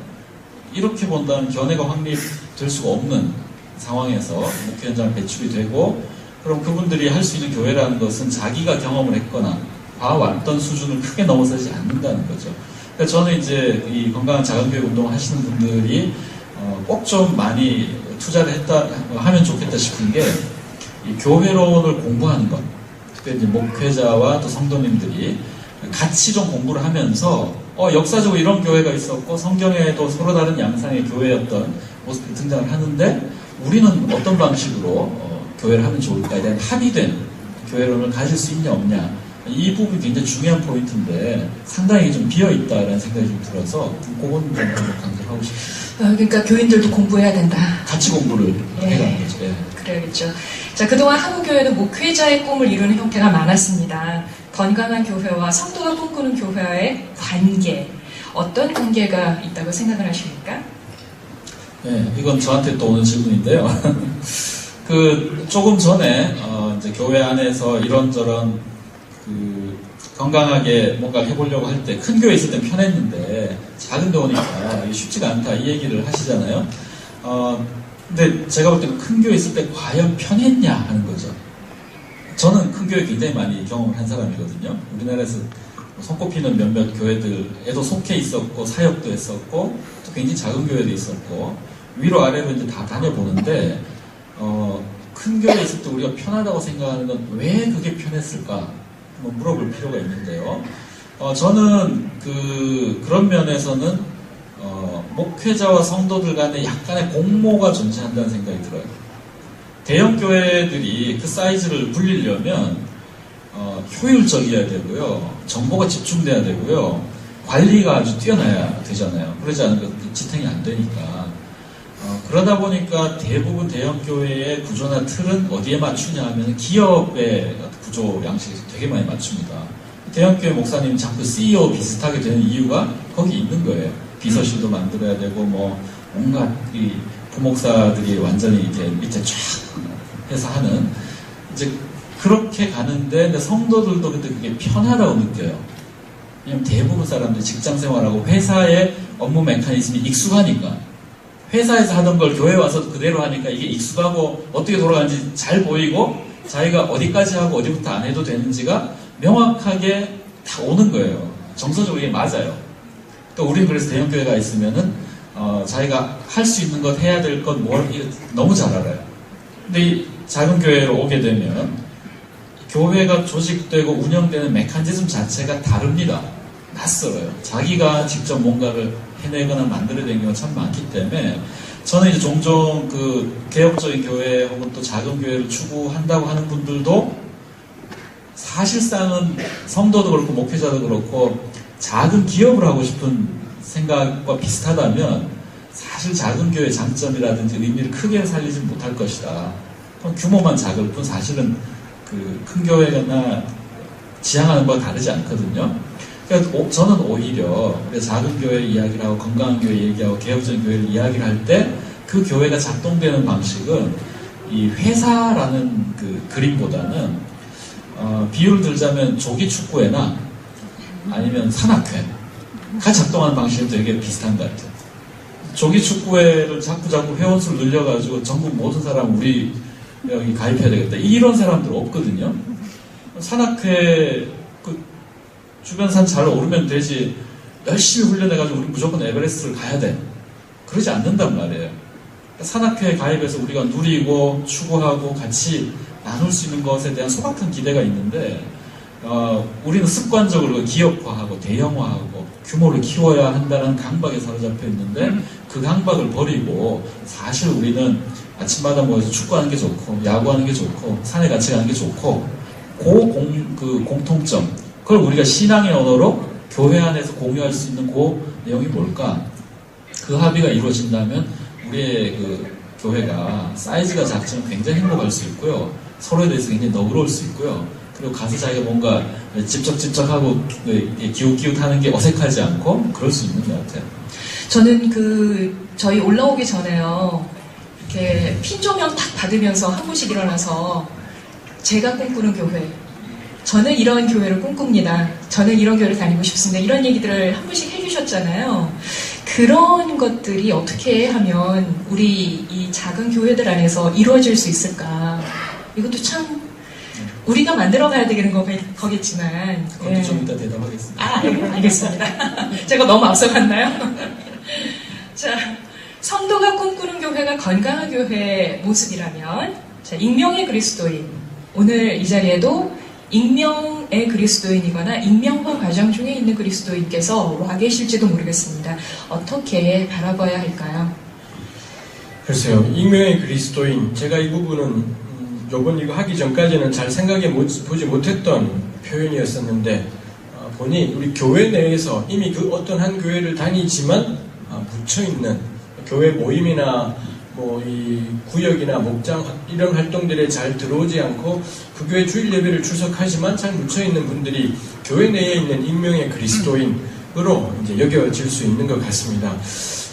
이렇게 본다면 견해가 확립될 수가 없는 상황에서 목회 현장에 배출이 되고 그럼 그분들이 할 수 있는 교회라는 것은 자기가 경험을 했거나 봐왔던 수준을 크게 넘어서지 않는다는 거죠. 그러니까 저는 이제 이 건강한 작은교회 운동을 하시는 분들이 꼭 좀 많이 투자를 하면 좋겠다 싶은 게 이 교회론을 공부하는 것 특히 이제 목회자와 또 성도님들이 같이 좀 공부를 하면서 역사적으로 이런 교회가 있었고 성경에도 서로 다른 양상의 교회였던 모습이 등장을 하는데 우리는 어떤 방식으로 교회를 하면 좋을까에 대한 합의된 교회론을 가질 수 있냐 없냐 이 부분이 굉장히 중요한 포인트인데 상당히 좀 비어있다라는 생각이 좀 들어서 그건 좀 강조하고 싶습니다. 그러니까 교인들도 공부해야 된다. 같이 공부를 해가는 거죠. 네. 그래야겠죠. 자, 그동안 한국교회는 목회자의 꿈을 이루는 형태가 많았습니다. 건강한 교회와 성도가 꿈꾸는 교회와의 관계, 어떤 관계가 있다고 생각을 하십니까? 네, 이건 저한테 또 오는 질문인데요. 조금 전에 이제 교회 안에서 이런저런 건강하게 뭔가 해보려고 할 때 큰 교회 있을 땐 편했는데 작은 데 오니까 이게 쉽지가 않다 이 얘기를 하시잖아요. 근데 제가 볼 때는 큰 교회 있을 때 과연 편했냐 하는 거죠. 저는 큰 교회 굉장히 많이 경험을 한 사람이거든요. 우리나라에서 손꼽히는 몇몇 교회들에도 속해 있었고 사역도 했었고 또 굉장히 작은 교회도 있었고 위로 아래로 이제 다 다녀보는데 큰 교회에 있을 때 우리가 편하다고 생각하는 건 왜 그게 편했을까? 한번 물어볼 필요가 있는데요. 저는 그런 면에서는 목회자와 성도들 간에 약간의 공모가 존재한다는 생각이 들어요. 대형 교회들이 그 사이즈를 불리려면 효율적이어야 되고요, 정보가 집중돼야 되고요, 관리가 아주 뛰어나야 되잖아요. 그러지 않으면 지탱이 안 되니까. 그러다 보니까 대부분 대형 교회의 구조나 틀은 어디에 맞추냐 하면 기업의 구조 양식에서 되게 많이 맞춥니다. 대형 교회 목사님 자꾸 CEO 비슷하게 되는 이유가 거기 있는 거예요. 비서실도 만들어야 되고 뭐 온갖 이 부목사들이 완전히 이제 밑에 쫙 해서 하는 이제 그렇게 가는데 근데 성도들도 근데 그게 편하다고 느껴요. 왜냐면 대부분 사람들이 직장 생활하고 회사의 업무 메커니즘이 익숙하니까 회사에서 하던 걸 교회 와서 그대로 하니까 이게 익숙하고 어떻게 돌아가는지 잘 보이고 자기가 어디까지 하고 어디부터 안 해도 되는지가 명확하게 다 오는 거예요. 정서적으로 이게 맞아요. 또 우리는 그래서 대형 교회가 있으면은 자기가 할 수 있는 것 해야 될 것 뭘 너무 잘 알아요. 근데 이 작은 교회로 오게 되면 교회가 조직되고 운영되는 메커니즘 자체가 다릅니다. 낯설어요. 자기가 직접 뭔가를 해내거나 만들어낸 경우가 참 많기 때문에 저는 이제 종종 개혁적인 교회 혹은 또 작은 교회를 추구한다고 하는 분들도 사실상은 성도도 그렇고 목회자도 그렇고 작은 기업을 하고 싶은 생각과 비슷하다면 사실 작은 교회의 장점이라든지 의미를 크게 살리지 못할 것이다. 규모만 작을 뿐 사실은 큰 교회나 지향하는 바와 다르지 않거든요. 그러니까 저는 오히려 작은 교회 이야기를 하고 건강한 교회 얘기하고 개혁적인 교회를 이야기를 할 때 그 교회가 작동되는 방식은 이 회사라는 그림보다는 비유를 들자면 조기 축구회나 아니면 산악회가 작동하는 방식은 되게 비슷한 것 같아요. 조기 축구회를 자꾸 회원수를 늘려가지고 전국 모든 사람 우리 여기 가입해야 되겠다 이런 사람들 없거든요. 산악회 주변 산 잘 오르면 되지 열심히 훈련해가지고 우리 무조건 에베레스트를 가야 돼 그러지 않는단 말이에요. 산악회에 가입해서 우리가 누리고 추구하고 같이 나눌 수 있는 것에 대한 소박한 기대가 있는데 우리는 습관적으로 기업화하고 대형화하고 규모를 키워야 한다는 강박에 사로잡혀 있는데 그 강박을 버리고 사실 우리는 아침마다 모여서 축구하는 게 좋고 야구하는 게 좋고 산에 같이 가는 게 좋고 그 공통점 그걸 우리가 신앙의 언어로 교회 안에서 공유할 수 있는 그 내용이 뭘까? 그 합의가 이루어진다면 우리의 교회가 사이즈가 작지만 굉장히 행복할 수 있고요. 서로에 대해서 굉장히 너그러울 수 있고요. 그리고 가서 자기가 뭔가 찝쩍찝쩍하고 기웃기웃하는 게 어색하지 않고 그럴 수 있는 것 같아요. 저는 저희 올라오기 전에요. 이렇게 핀 조명 탁 받으면서 한 분씩 일어나서 제가 꿈꾸는 교회 저는 이런 교회를 꿈꿉니다. 저는 이런 교회를 다니고 싶습니다. 이런 얘기들을 한 분씩 해주셨잖아요. 그런 것들이 어떻게 하면 우리 이 작은 교회들 안에서 이루어질 수 있을까? 이것도 참 우리가 만들어가야 되는 거겠지만 그것도 좀 이따 대답하겠습니다. 알겠습니다. 제가 너무 앞서갔나요? 자, 성도가 꿈꾸는 교회가 건강한 교회의 모습이라면 자, 익명의 그리스도인 오늘 이 자리에도 익명의 그리스도인이거나 익명화 과정 중에 있는 그리스도인께서 와 계실지도 모르겠습니다. 어떻게 바라봐야 할까요? 글쎄요, 익명의 그리스도인 제가 이 부분은 요번 이거 하기 전까지는 잘 생각해 보지 못했던 표현이었었는데 보니 우리 교회 내에서 이미 어떤 한 교회를 다니지만 묻혀있는 교회 모임이나 이 구역이나 목장 이런 활동들에 잘 들어오지 않고 그 교회 주일 예배를 출석하지만 잘 묻혀있는 분들이 교회 내에 있는 익명의 그리스도인으로 이제 여겨질 수 있는 것 같습니다.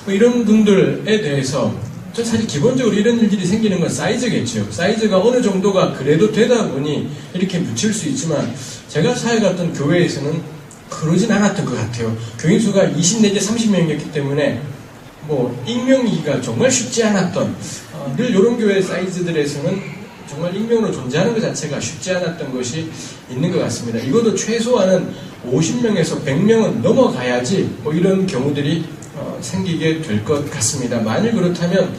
이런 분들에 대해서 저 사실 기본적으로 이런 일들이 생기는 건 사이즈겠죠. 사이즈가 어느 정도가 그래도 되다 보니 이렇게 묻힐 수 있지만 제가 사회 갔던 교회에서는 그러진 않았던 것 같아요. 교인 수가 20 내지 30명이었기 때문에 뭐 익명이기가 정말 쉽지 않았던 늘 이런 교회 사이즈들에서는 정말 익명으로 존재하는 것 자체가 쉽지 않았던 것이 있는 것 같습니다. 이것도 최소한은 50명에서 100명은 넘어가야지 뭐 이런 경우들이 생기게 될 것 같습니다. 만일 그렇다면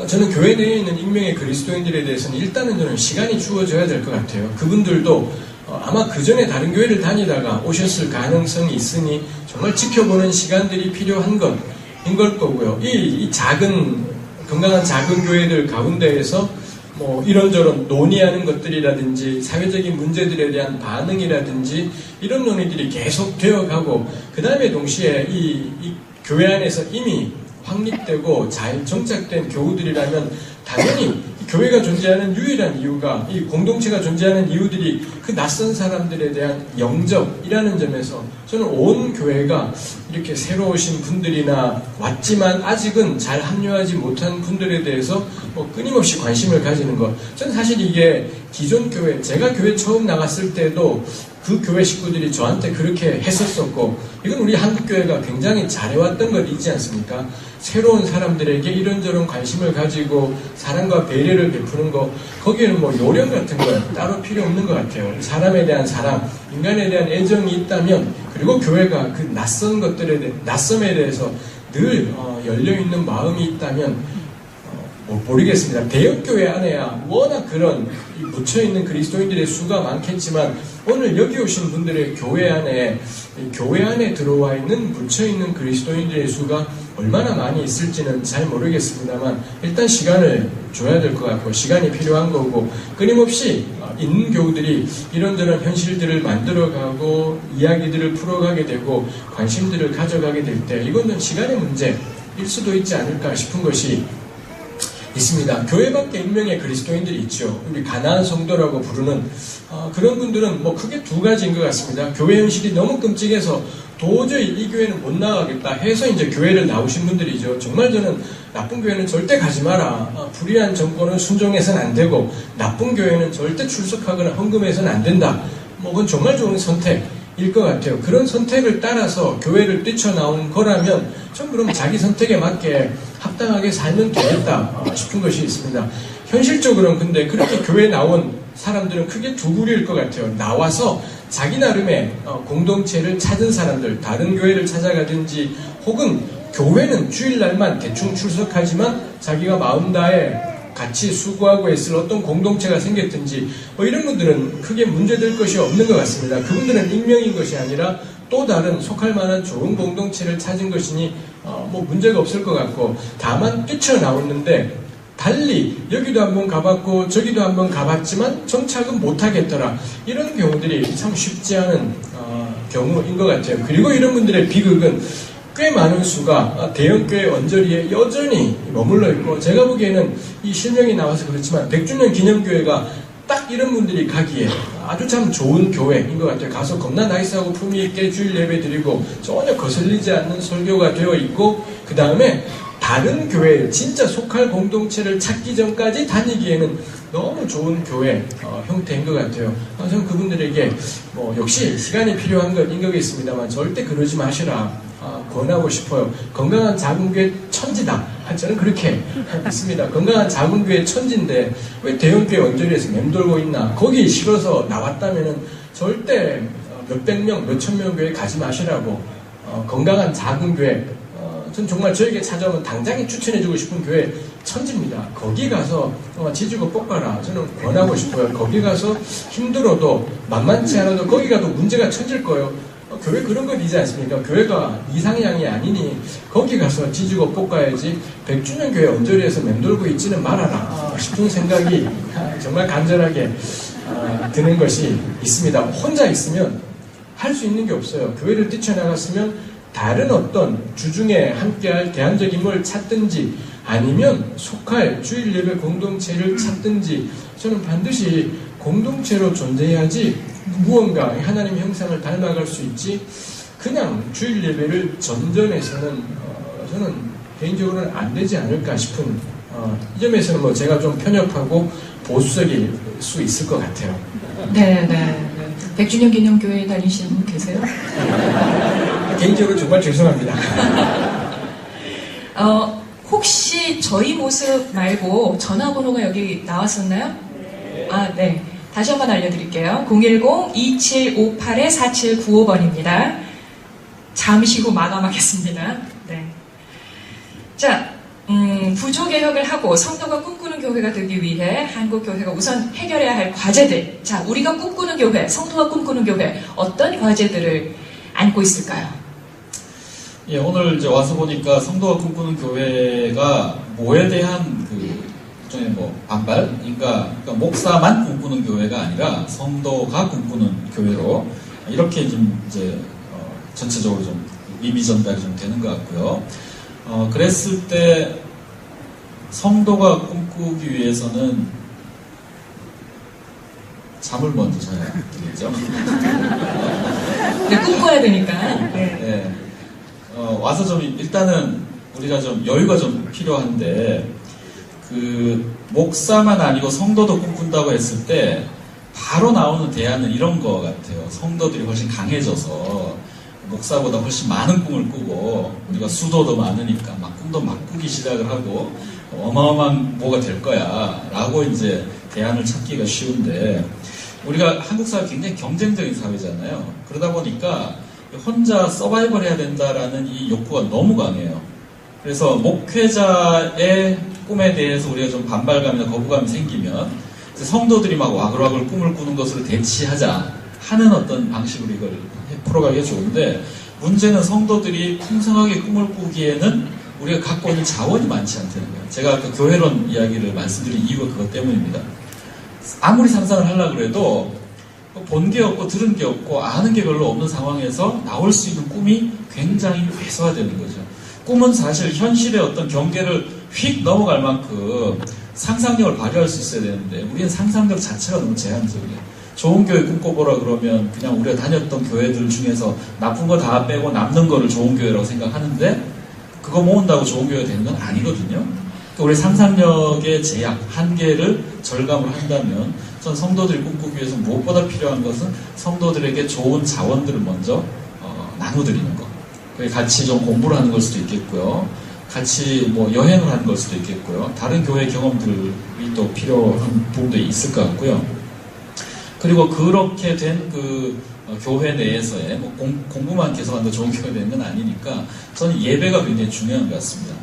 저는 교회 내에 있는 익명의 그리스도인들에 대해서는 일단은 저는 시간이 주어져야 될 것 같아요. 그분들도 아마 그 전에 다른 교회를 다니다가 오셨을 가능성이 있으니 정말 지켜보는 시간들이 필요한 것인 걸 거고요. 이 작은 건강한 작은 교회들 가운데에서 뭐 이런저런 논의하는 것들이라든지 사회적인 문제들에 대한 반응이라든지 이런 논의들이 계속 되어가고 그 다음에 동시에 이 교회 안에서 이미 확립되고 잘 정착된 교우들이라면 당연히 교회가 존재하는 유일한 이유가 이 공동체가 존재하는 이유들이 그 낯선 사람들에 대한 영접이라는 점에서 저는 온 교회가 이렇게 새로 오신 분들이나 왔지만 아직은 잘 합류하지 못한 분들에 대해서 뭐 끊임없이 관심을 가지는 것. 저는 사실 이게 기존 교회, 제가 교회 처음 나갔을 때도 그 교회 식구들이 저한테 그렇게 했었었고 이건 우리 한국교회가 굉장히 잘해왔던 것 있지 않습니까? 새로운 사람들에게 이런저런 관심을 가지고 사랑과 배려를 베푸는 거 거기에는 뭐 요령 같은 건 따로 필요 없는 것 같아요. 사람에 대한 사랑, 인간에 대한 애정이 있다면 그리고 교회가 그 낯선 것들에 대해 낯섦에 대해서 늘 열려있는 마음이 있다면 모르겠습니다. 대형교회 안에야 워낙 그런 묻혀있는 그리스도인들의 수가 많겠지만 오늘 여기 오신 분들의 교회 안에 들어와 있는 묻혀있는 그리스도인들의 수가 얼마나 많이 있을지는 잘 모르겠습니다만 일단 시간을 줘야 될 것 같고 시간이 필요한 거고 끊임없이 있는 교우들이 이런저런 현실들을 만들어가고 이야기들을 풀어가게 되고 관심들을 가져가게 될 때 이거는 시간의 문제일 수도 있지 않을까 싶은 것이 있습니다. 교회 밖에 익명의 그리스도인들이 있죠. 우리 가나안 성도라고 부르는 그런 분들은 뭐 크게 두 가지인 것 같습니다. 교회 현실이 너무 끔찍해서 도저히 이 교회는 못 나가겠다 해서 이제 교회를 나오신 분들이죠. 정말 저는 나쁜 교회는 절대 가지 마라. 불의한 정권은 순종해서는 안 되고 나쁜 교회는 절대 출석하거나 헌금해서는 안 된다. 뭐 그건 정말 좋은 선택일 것 같아요. 그런 선택을 따라서 교회를 뛰쳐나온 거라면 전 그럼 자기 선택에 맞게 합당하게 살면 되겠다 싶은 것이 있습니다. 현실적으로는 근데 그렇게 교회에 나온 사람들은 크게 두 부류일 것 같아요. 나와서 자기 나름의 공동체를 찾은 사람들, 다른 교회를 찾아가든지 혹은 교회는 주일날만 대충 출석하지만 자기가 마음 다해 같이 수고하고 있을 어떤 공동체가 생겼든지 뭐 이런 분들은 크게 문제될 것이 없는 것 같습니다. 그분들은 익명인 것이 아니라 또 다른 속할 만한 좋은 공동체를 찾은 것이니 뭐 문제가 없을 것 같고 다만 뛰쳐나왔는데 달리 여기도 한번 가봤고 저기도 한번 가봤지만 정착은 못하겠더라. 이런 경우들이 참 쉽지 않은 경우인 것 같아요. 그리고 이런 분들의 비극은 꽤 많은 수가 대형교회 언저리에 여전히 머물러 있고 제가 보기에는 이 실명이 나와서 그렇지만 100주년 기념교회가 딱 이런 분들이 가기에 아주 참 좋은 교회인 것 같아요. 가서 겁나 나이스하고 품위 있게 주일 예배 드리고 전혀 거슬리지 않는 설교가 되어 있고 그 다음에 다른 교회 진짜 속할 공동체를 찾기 전까지 다니기에는 너무 좋은 교회 형태인 것 같아요. 저는 그분들에게 뭐 역시 시간이 필요한 건 인격있습니다만 절대 그러지 마시라 권하고 싶어요. 건강한 작은 교회 천지다. 저는 그렇게 믿습니다. 건강한 작은 교회 천지인데 왜 대형교회 언저리에서 맴돌고 있나. 거기 싫어서 나왔다면은 절대 몇백 명, 몇천 명 교회 가지 마시라고 건강한 작은 교회 전 정말 저에게 찾아오면 당장에 추천해주고 싶은 교회 천지입니다. 거기 가서 지지고 볶아라. 저는 권하고 싶어요. 거기 가서 힘들어도 만만치 않아도 거기 가도 문제가 쳐질 거예요. 교회 그런 건 이지 않습니까? 교회가 이상향이 아니니 거기 가서 지지고 볶아야지 100주년 교회 언저리에서 맴돌고 있지는 말아라 싶은 생각이 정말 간절하게 드는 것이 있습니다. 혼자 있으면 할 수 있는 게 없어요. 교회를 뛰쳐나갔으면 다른 어떤 주중에 함께할 대안적 인물을 찾든지 아니면 속할 주일 예배 공동체를 찾든지 저는 반드시 공동체로 존재해야지 무언가 하나님의 형상을 닮아갈 수 있지 그냥 주일 예배를 전전해서는 저는 개인적으로는 안 되지 않을까 싶은 이 점에서는 뭐 제가 좀 편협하고 보수적일 수 있을 것 같아요. 네. 백주년 기념교회 다니시는 분 계세요? 개인적으로 정말 죄송합니다. 혹시 저희 모습 말고 전화번호가 여기 나왔었나요? 아, 네. 다시 한번 알려드릴게요. 010-2758-4795번입니다. 잠시 후 마감하겠습니다. 네. 자, 구조개혁을 하고 성도가 꿈꾸는 교회가 되기 위해 한국교회가 우선 해결해야 할 과제들. 자, 우리가 꿈꾸는 교회, 성도가 꿈꾸는 교회, 어떤 과제들을 안고 있을까요? 예, 오늘 이제 와서 보니까 성도가 꿈꾸는 교회가 뭐에 대한 일종의 반발? 그러니까 목사만 꿈꾸는 교회가 아니라 성도가 꿈꾸는 교회로 이렇게 좀 이제 전체적으로 좀 이미 전달이 좀 되는 것 같고요. 그랬을 때 성도가 꿈꾸기 위해서는 잠을 먼저 자야 되겠죠. 네, 꿈꿔야 되니까. 네. 네. 와서 좀 일단은 우리가 좀 여유가 좀 필요한데 목사만 아니고 성도도 꿈꾼다고 했을 때 바로 나오는 대안은 이런 거 같아요. 성도들이 훨씬 강해져서 목사보다 훨씬 많은 꿈을 꾸고 우리가 수도도 많으니까 막 꿈도 막 꾸기 시작을 하고 어마어마한 뭐가 될 거야 라고 이제 대안을 찾기가 쉬운데 우리가 한국 사회 굉장히 경쟁적인 사회잖아요. 그러다 보니까 혼자 서바이벌 해야 된다라는 이 욕구가 너무 강해요. 그래서 목회자의 꿈에 대해서 우리가 좀 반발감이나 거부감이 생기면 성도들이 막 와글와글 꿈을 꾸는 것으로 대치하자 하는 어떤 방식으로 이걸 풀어가기가 좋은데 문제는 성도들이 풍성하게 꿈을 꾸기에는 우리가 갖고 있는 자원이 많지 않다는 거예요. 제가 아까 교회론 이야기를 말씀드린 이유가 그것 때문입니다. 아무리 상상을 하려고 해도 본 게 없고 들은 게 없고 아는 게 별로 없는 상황에서 나올 수 있는 꿈이 굉장히 왜소화되는 거죠. 꿈은 사실 현실의 어떤 경계를 휙 넘어갈 만큼 상상력을 발휘할 수 있어야 되는데 우리는 상상력 자체가 너무 제한적이에요. 좋은 교회 꿈꿔보라 그러면 그냥 우리가 다녔던 교회들 중에서 나쁜 거 다 빼고 남는 거를 좋은 교회라고 생각하는데 그거 모은다고 좋은 교회가 되는 건 아니거든요. 그러니까 우리 상상력의 제약, 한계를 절감을 한다면 전 성도들이 꿈꾸기 위해서 무엇보다 필요한 것은 성도들에게 좋은 자원들을 먼저 나눠드리는 것. 같이 좀 공부를 하는 걸 수도 있겠고요. 같이 여행을 하는 걸 수도 있겠고요. 다른 교회 경험들이 또 필요한 부분도 있을 것 같고요. 그리고 그렇게 된 교회 내에서의 공부만 계속한다 좋은 교회 되는 건 아니니까 저는 예배가 굉장히 중요한 것 같습니다.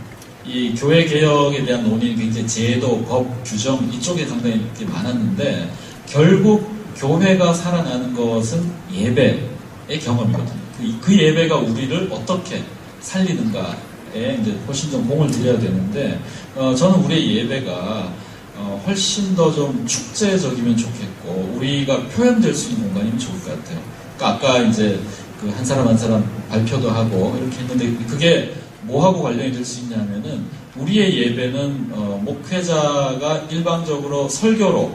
이 교회 개혁에 대한 논의는 굉장히 제도, 법, 규정 이쪽에 상당히 이렇게 많았는데 결국 교회가 살아나는 것은 예배의 경험이거든요. 그 예배가 우리를 어떻게 살리는가에 이제 훨씬 좀 공을 들여야 되는데 저는 우리의 예배가 훨씬 더 좀 축제적이면 좋겠고 우리가 표현될 수 있는 공간이면 좋을 것 같아요. 그러니까 아까 이제 한 사람 한 사람 발표도 하고 이렇게 했는데 그게 뭐하고 관련이 될 수 있냐면은 우리의 예배는 목회자가 일방적으로 설교로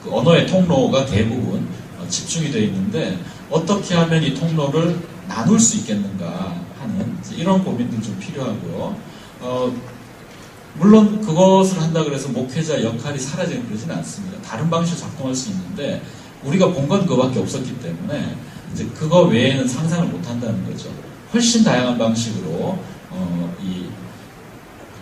그 언어의 통로가 대부분 집중이 되어 있는데 어떻게 하면 이 통로를 나눌 수 있겠는가 하는 이런 고민도 좀 필요하고요. 물론 그것을 한다 그래서 목회자 역할이 사라지는 그러지는 않습니다. 다른 방식으로 작동할 수 있는데 우리가 본 건 그거밖에 없었기 때문에 이제 그거 외에는 상상을 못 한다는 거죠. 훨씬 다양한 방식으로 이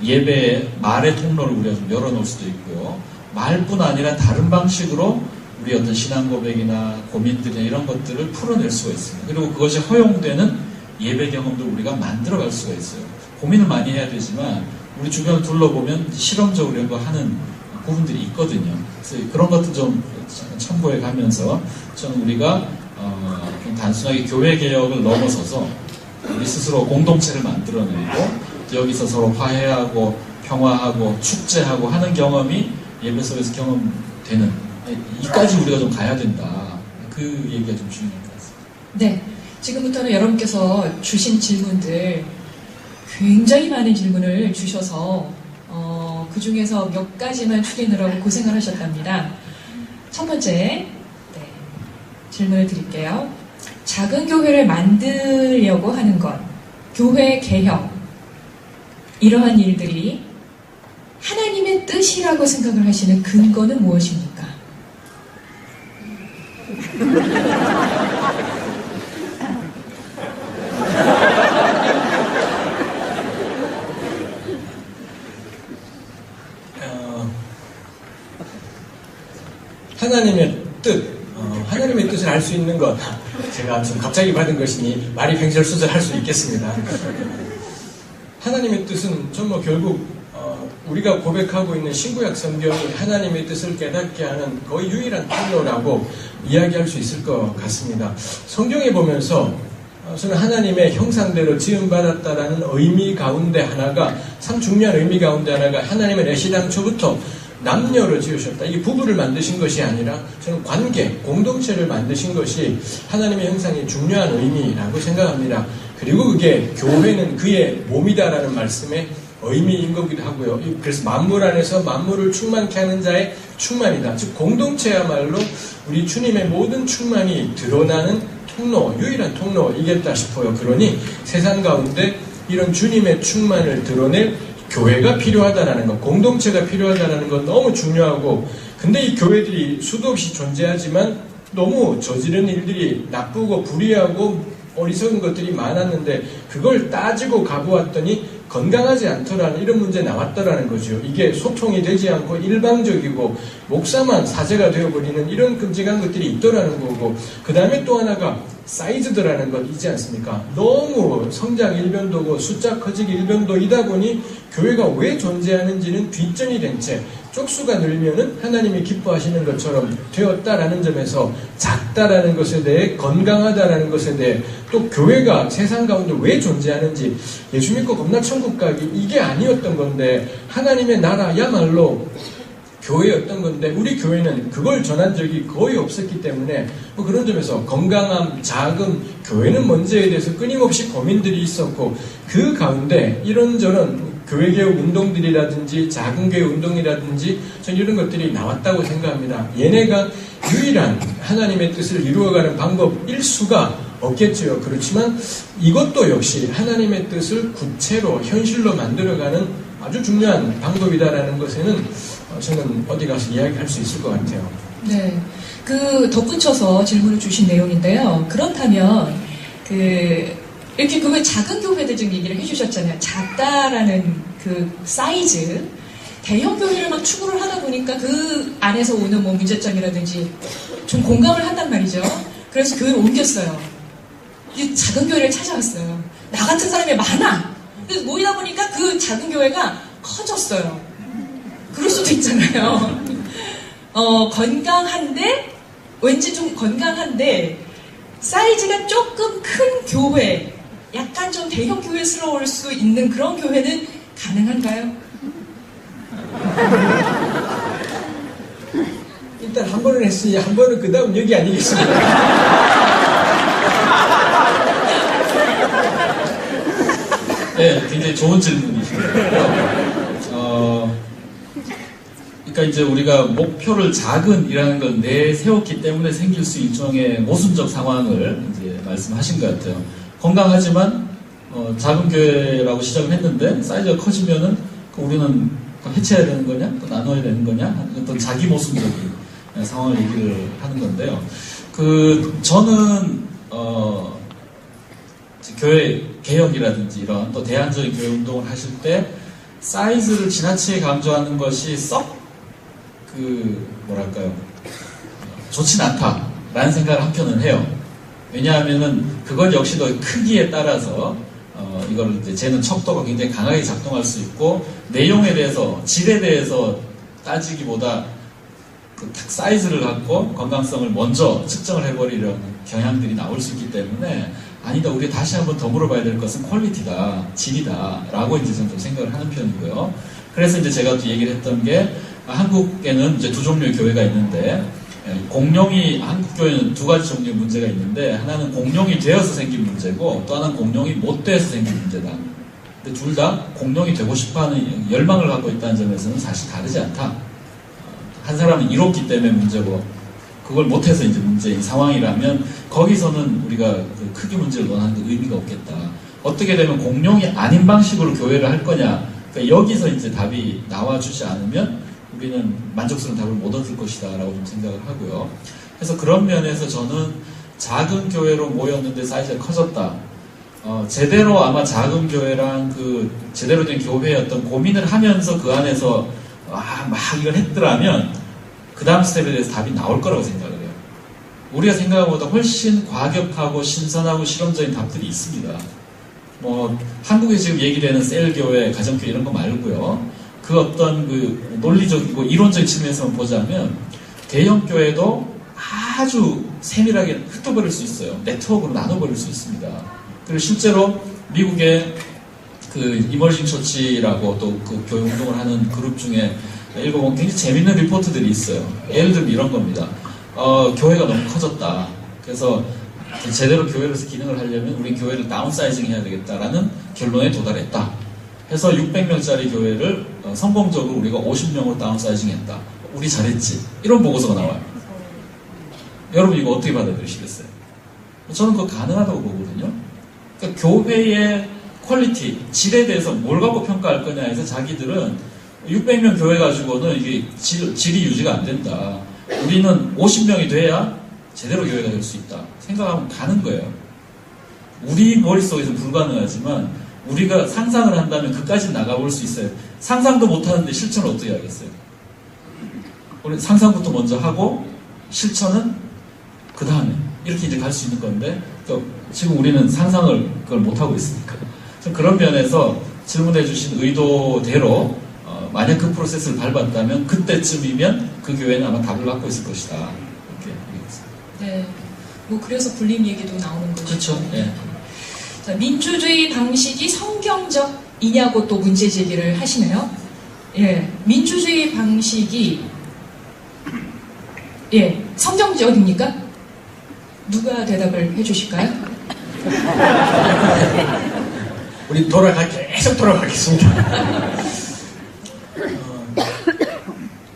예배의 말의 통로를 우리가 좀 열어놓을 수도 있고요. 말뿐 아니라 다른 방식으로 우리 어떤 신앙 고백이나 고민들이나 이런 것들을 풀어낼 수가 있습니다. 그리고 그것이 허용되는 예배 경험도 우리가 만들어갈 수가 있어요. 고민을 많이 해야 되지만 우리 주변을 둘러보면 실험적으로 이런 거 하는 부분들이 있거든요. 그래서 그런 것도 좀 참고해 가면서 저는 우리가 그냥 단순하게 교회 개혁을 넘어서서 우리 스스로 공동체를 만들어내고 여기서 서로 화해하고 평화하고 축제하고 하는 경험이 예배 속에서 경험되는 이까지 우리가 좀 가야 된다. 그 얘기가 좀 중요한 것 같습니다. 네, 지금부터는 여러분께서 주신 질문들 굉장히 많은 질문을 주셔서 그 중에서 몇 가지만 추리느라고 고생을 하셨답니다. 첫 번째 질문을 드릴게요. 작은 교회를 만들려고 하는 것, 교회 개혁. 이러한 일들이 하나님의 뜻이라고 생각을 하시는 근거는 무엇입니까? 하나님의 뜻, 하나님의 뜻을 알 수 있는 것, 제가 좀 갑자기 받은 것이니 말이 횡설수설할 수 있겠습니다. 하나님의 뜻은 전 결국 우리가 고백하고 있는 신구약 성경이 하나님의 뜻을 깨닫게 하는 거의 유일한 통로라고 이야기할 수 있을 것 같습니다. 성경에 보면서 저는 하나님의 형상대로 지음받았다라는 의미 가운데 하나가, 참 중요한 의미 가운데 하나가 하나님은 애시당초부터 남녀로 지으셨다. 이게 부부를 만드신 것이 아니라 저는 관계, 공동체를 만드신 것이 하나님의 형상의 중요한 의미라고 생각합니다. 그리고 그게 교회는 그의 몸이다라는 말씀의 의미인 거기도 하고요. 그래서 만물 안에서 만물을 충만케 하는 자의 충만이다. 즉 공동체야말로 우리 주님의 모든 충만이 드러나는 통로, 유일한 통로이겠다 싶어요. 그러니 세상 가운데 이런 주님의 충만을 드러낼 교회가 필요하다라는 것, 공동체가 필요하다라는 건 너무 중요하고, 근데 이 교회들이 수도 없이 존재하지만 너무 저지른 일들이 나쁘고 불의하고 어리석은 것들이 많았는데 그걸 따지고 가보았더니 건강하지 않더라는 이런 문제 나왔더라는 거죠. 이게 소통이 되지 않고 일방적이고 목사만 사제가 되어버리는 이런 끔찍한 것들이 있더라는 거고, 그 다음에 또 하나가 사이즈드라는 것 있지 않습니까? 너무 성장 일변도고 숫자 커지기 일변도이다 보니 교회가 왜 존재하는지는 뒷전이 된 채 쪽수가 늘면은 하나님이 기뻐하시는 것처럼 되었다라는 점에서 작다라는 것에 대해, 건강하다라는 것에 대해, 또 교회가 세상 가운데 왜 존재하는지, 예수 믿고 겁나 천국 가기 이게 아니었던 건데 하나님의 나라야말로 교회였던 건데 우리 교회는 그걸 전한 적이 거의 없었기 때문에 그런 점에서 건강함, 자금, 교회는 뭔지에 대해서 끊임없이 고민들이 있었고, 그 가운데 이런저런 교회개혁 운동들이라든지 작은 교회 운동이라든지 전 이런 것들이 나왔다고 생각합니다. 얘네가 유일한 하나님의 뜻을 이루어가는 방법일 수가 없겠지요. 그렇지만 이것도 역시 하나님의 뜻을 구체로 현실로 만들어가는 아주 중요한 방법이다라는 것에는 저는 어디 가서 이야기할 수 있을 것 같아요. 네, 덧붙여서 질문을 주신 내용인데요. 그렇다면 이렇게 그 작은 교회들 좀 얘기를 해주셨잖아요. 작다라는 그 사이즈, 대형 교회를 막 추구를 하다 보니까 그 안에서 오는 뭐 문제점이라든지 좀 공감을 한단 말이죠. 그래서 교회를 옮겼어요. 이 작은 교회를 찾아왔어요. 나 같은 사람이 많아. 그래서 모이다 보니까 그 작은 교회가 커졌어요. 그럴 수도 있잖아요. 건강한데, 왠지 좀 건강한데, 사이즈가 조금 큰 교회, 약간 좀 대형 교회스러울 수 있는 그런 교회는 가능한가요? 일단 한 번은 했으니 한 번은 그 다음 여기 아니겠습니까? 네, 굉장히 좋은 질문이시고요. 그러니까 이제 우리가 목표를 작은이라는 걸 내세웠기 때문에 생길 수 일종의 모순적 상황을 이제 말씀하신 것 같아요. 건강하지만 작은 교회라고 시작을 했는데 사이즈가 커지면은 우리는 해체해야 되는 거냐, 또 나눠야 되는 거냐, 어떤 자기 모순적인 상황을 얘기를 하는 건데요. 저는 교회 개혁이라든지 이런 또 대안적인 교회 운동을 하실 때 사이즈를 지나치게 강조하는 것이 뭐랄까요, 좋진 않다라는 생각을 한편은 해요. 왜냐하면은 그것 역시도 크기에 따라서 이걸 이제 재는 척도가 굉장히 강하게 작동할 수 있고, 내용에 대해서, 질에 대해서 따지기보다 사이즈를 갖고 건강성을 먼저 측정을 해버리려는 경향들이 나올 수 있기 때문에, 아니다, 우리 다시 한번 더 물어봐야 될 것은 퀄리티다, 질이다 라고 이제 저는 좀 생각을 하는 편이고요. 그래서 이제 제가 또 얘기를 했던 게, 한국에는 이제 두 종류의 교회가 있는데, 한국 교회는 두 가지 종류의 문제가 있는데, 하나는 공룡이 되어서 생긴 문제고, 또 하나는 공룡이 못 돼서 생긴 문제다. 근데 둘 다 공룡이 되고 싶어하는 열망을 갖고 있다는 점에서는 사실 다르지 않다. 한 사람은 이롭기 때문에 문제고, 그걸 못해서 이제 문제인 상황이라면, 거기서는 우리가 그 크기 문제를 논하는 데 의미가 없겠다. 어떻게 되면 공용이 아닌 방식으로 교회를 할 거냐. 그러니까 여기서 이제 답이 나와주지 않으면 우리는 만족스러운 답을 못 얻을 것이다 라고 좀 생각을 하고요. 그래서 그런 면에서 저는 작은 교회로 모였는데 사이즈가 커졌다. 제대로 아마 작은 교회랑 그 제대로 된 교회의 어떤 고민을 하면서 그 안에서 막 이걸 했더라면 그 다음 스텝에 대해서 답이 나올 거라고 생각을 해요. 우리가 생각한 것보다 훨씬 과격하고 신선하고 실험적인 답들이 있습니다. 한국에 지금 얘기되는 셀교회, 가정교회 이런 거 말고요. 그 어떤 그 논리적이고 이론적인 측면에서 보자면 대형 교회도 아주 세밀하게 흩어버릴 수 있어요. 네트워크로 나눠버릴 수 있습니다. 그리고 실제로 미국의 그 이머징 처치라고 또 그 교회 운동을 하는 그룹 중에 읽어보면 굉장히 재밌는 리포트들이 있어요. 예를 들면 이런 겁니다. 교회가 너무 커졌다. 그래서 제대로 교회로서 기능을 하려면 우리 교회를 다운사이징 해야 되겠다라는 결론에 도달했다. 해서 600명짜리 교회를 성공적으로 우리가 50명으로 다운사이징 했다. 우리 잘했지. 이런 보고서가 나와요. 여러분 이거 어떻게 받아들이시겠어요? 저는 그거 가능하다고 보거든요. 그러니까 교회의 퀄리티, 질에 대해서 뭘 갖고 평가할 거냐 해서 자기들은 600명 교회 가지고는 이게 질이 유지가 안 된다. 우리는 50명이 돼야 제대로 교회가 될 수 있다. 생각하면 가는 거예요. 우리 머릿속에서 불가능하지만 우리가 상상을 한다면 그까지 나가볼 수 있어요. 상상도 못하는데 실천을 어떻게 하겠어요? 우리 상상부터 먼저 하고 실천은 그 다음에 이렇게 이제 갈 수 있는 건데 지금 우리는 상상을 그걸 못하고 있으니까 그런 면에서 질문해 주신 의도대로 만약 그 프로세스를 밟았다면 그때쯤이면 그 교회는 아마 답을 갖고 있을 것이다. 이렇게 얘기했습니다. 네. 그래서 분림 얘기도 나오는 거죠. 그렇죠. 네. 자, 민주주의 방식이 성경적이냐고 또 문제 제기를 하시네요. 예. 민주주의 방식이 성경적입니까? 누가 대답을 해주실까요? 우리 계속 돌아가겠습니다.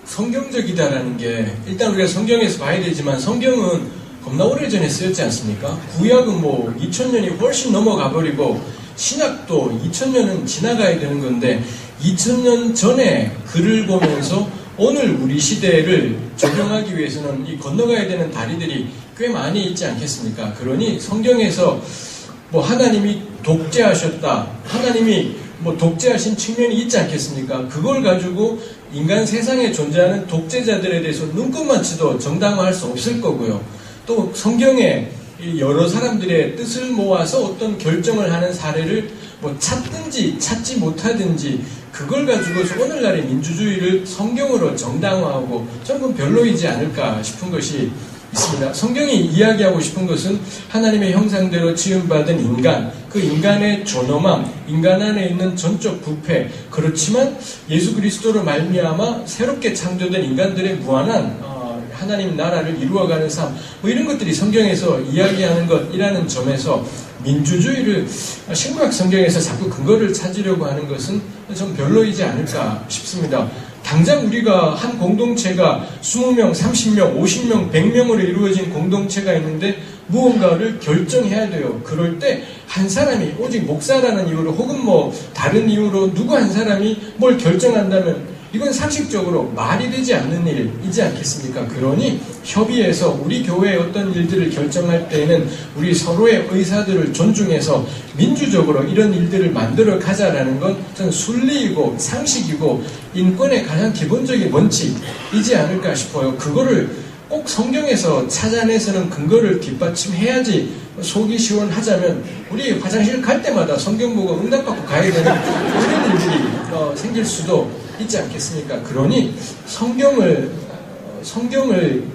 성경적이다라는 게 일단 우리가 성경에서 봐야 되지만 성경은 겁나 오래전에 쓰였지 않습니까? 구약은 2000년이 훨씬 넘어가 버리고 신약도 2000년은 지나가야 되는 건데 2000년 전에 글을 보면서 오늘 우리 시대를 적용하기 위해서는 이 건너가야 되는 다리들이 꽤 많이 있지 않겠습니까? 그러니 성경에서 하나님이 독재하셨다. 하나님이 독재하신 측면이 있지 않겠습니까? 그걸 가지고 인간 세상에 존재하는 독재자들에 대해서 눈곱만 치도 정당화할 수 없을 거고요. 또 성경에 여러 사람들의 뜻을 모아서 어떤 결정을 하는 사례를 찾든지 찾지 못하든지 그걸 가지고서 오늘날의 민주주의를 성경으로 정당화하고 저는 별로이지 않을까 싶은 것이 있습니다. 성경이 이야기하고 싶은 것은 하나님의 형상대로 지음받은 인간, 그 인간의 존엄함, 인간 안에 있는 전적 부패, 그렇지만 예수 그리스도로 말미암아 새롭게 창조된 인간들의 무한한 하나님 나라를 이루어가는 삶, 이런 것들이 성경에서 이야기하는 것이라는 점에서 민주주의를 신구약 성경에서 자꾸 근거를 찾으려고 하는 것은 좀 별로이지 않을까 싶습니다. 당장 우리가 한 공동체가 20명, 30명, 50명, 100명으로 이루어진 공동체가 있는데 무언가를 결정해야 돼요. 그럴 때 한 사람이 오직 목사라는 이유로 혹은 다른 이유로 누구 한 사람이 뭘 결정한다면 이건 상식적으로 말이 되지 않는 일이지 않겠습니까? 그러니 협의해서 우리 교회의 어떤 일들을 결정할 때에는 우리 서로의 의사들을 존중해서 민주적으로 이런 일들을 만들어 가자라는 건 저는 순리이고 상식이고 인권의 가장 기본적인 원칙이지 않을까 싶어요. 그거를 꼭 성경에서 찾아내서는 근거를 뒷받침해야지 속이 시원하자면 우리 화장실 갈 때마다 성경 보고 응답받고 가야 되는 그런 일들이 생길 수도 있지 않겠습니까? 그러니 성경을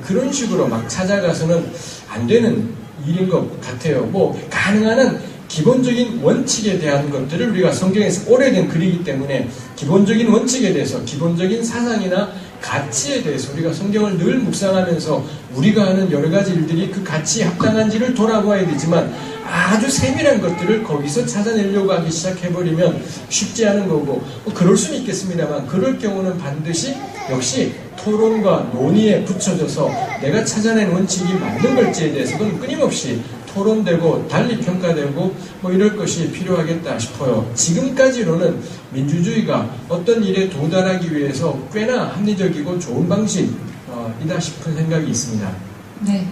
그런 식으로 막 찾아가서는 안 되는 일인 것 같아요. 가능한 한 기본적인 원칙에 대한 것들을 우리가 성경에서 오래된 글이기 때문에 기본적인 원칙에 대해서 기본적인 사상이나 가치에 대해서 우리가 성경을 늘 묵상하면서 우리가 하는 여러 가지 일들이 그 가치에 합당한지를 돌아보아야 되지만 아주 세밀한 것들을 거기서 찾아내려고 하기 시작해버리면 쉽지 않은 거고 그럴 수는 있겠습니다만 그럴 경우는 반드시 역시 토론과 논의에 붙여져서 내가 찾아낸 원칙이 맞는 걸지에 대해서는 끊임없이 토론되고 달리 평가되고 뭐 이럴 것이 필요하겠다 싶어요. 지금까지로는 민주주의가 어떤 일에 도달하기 위해서 꽤나 합리적이고 좋은 방식이다 싶은 생각이 있습니다. 네.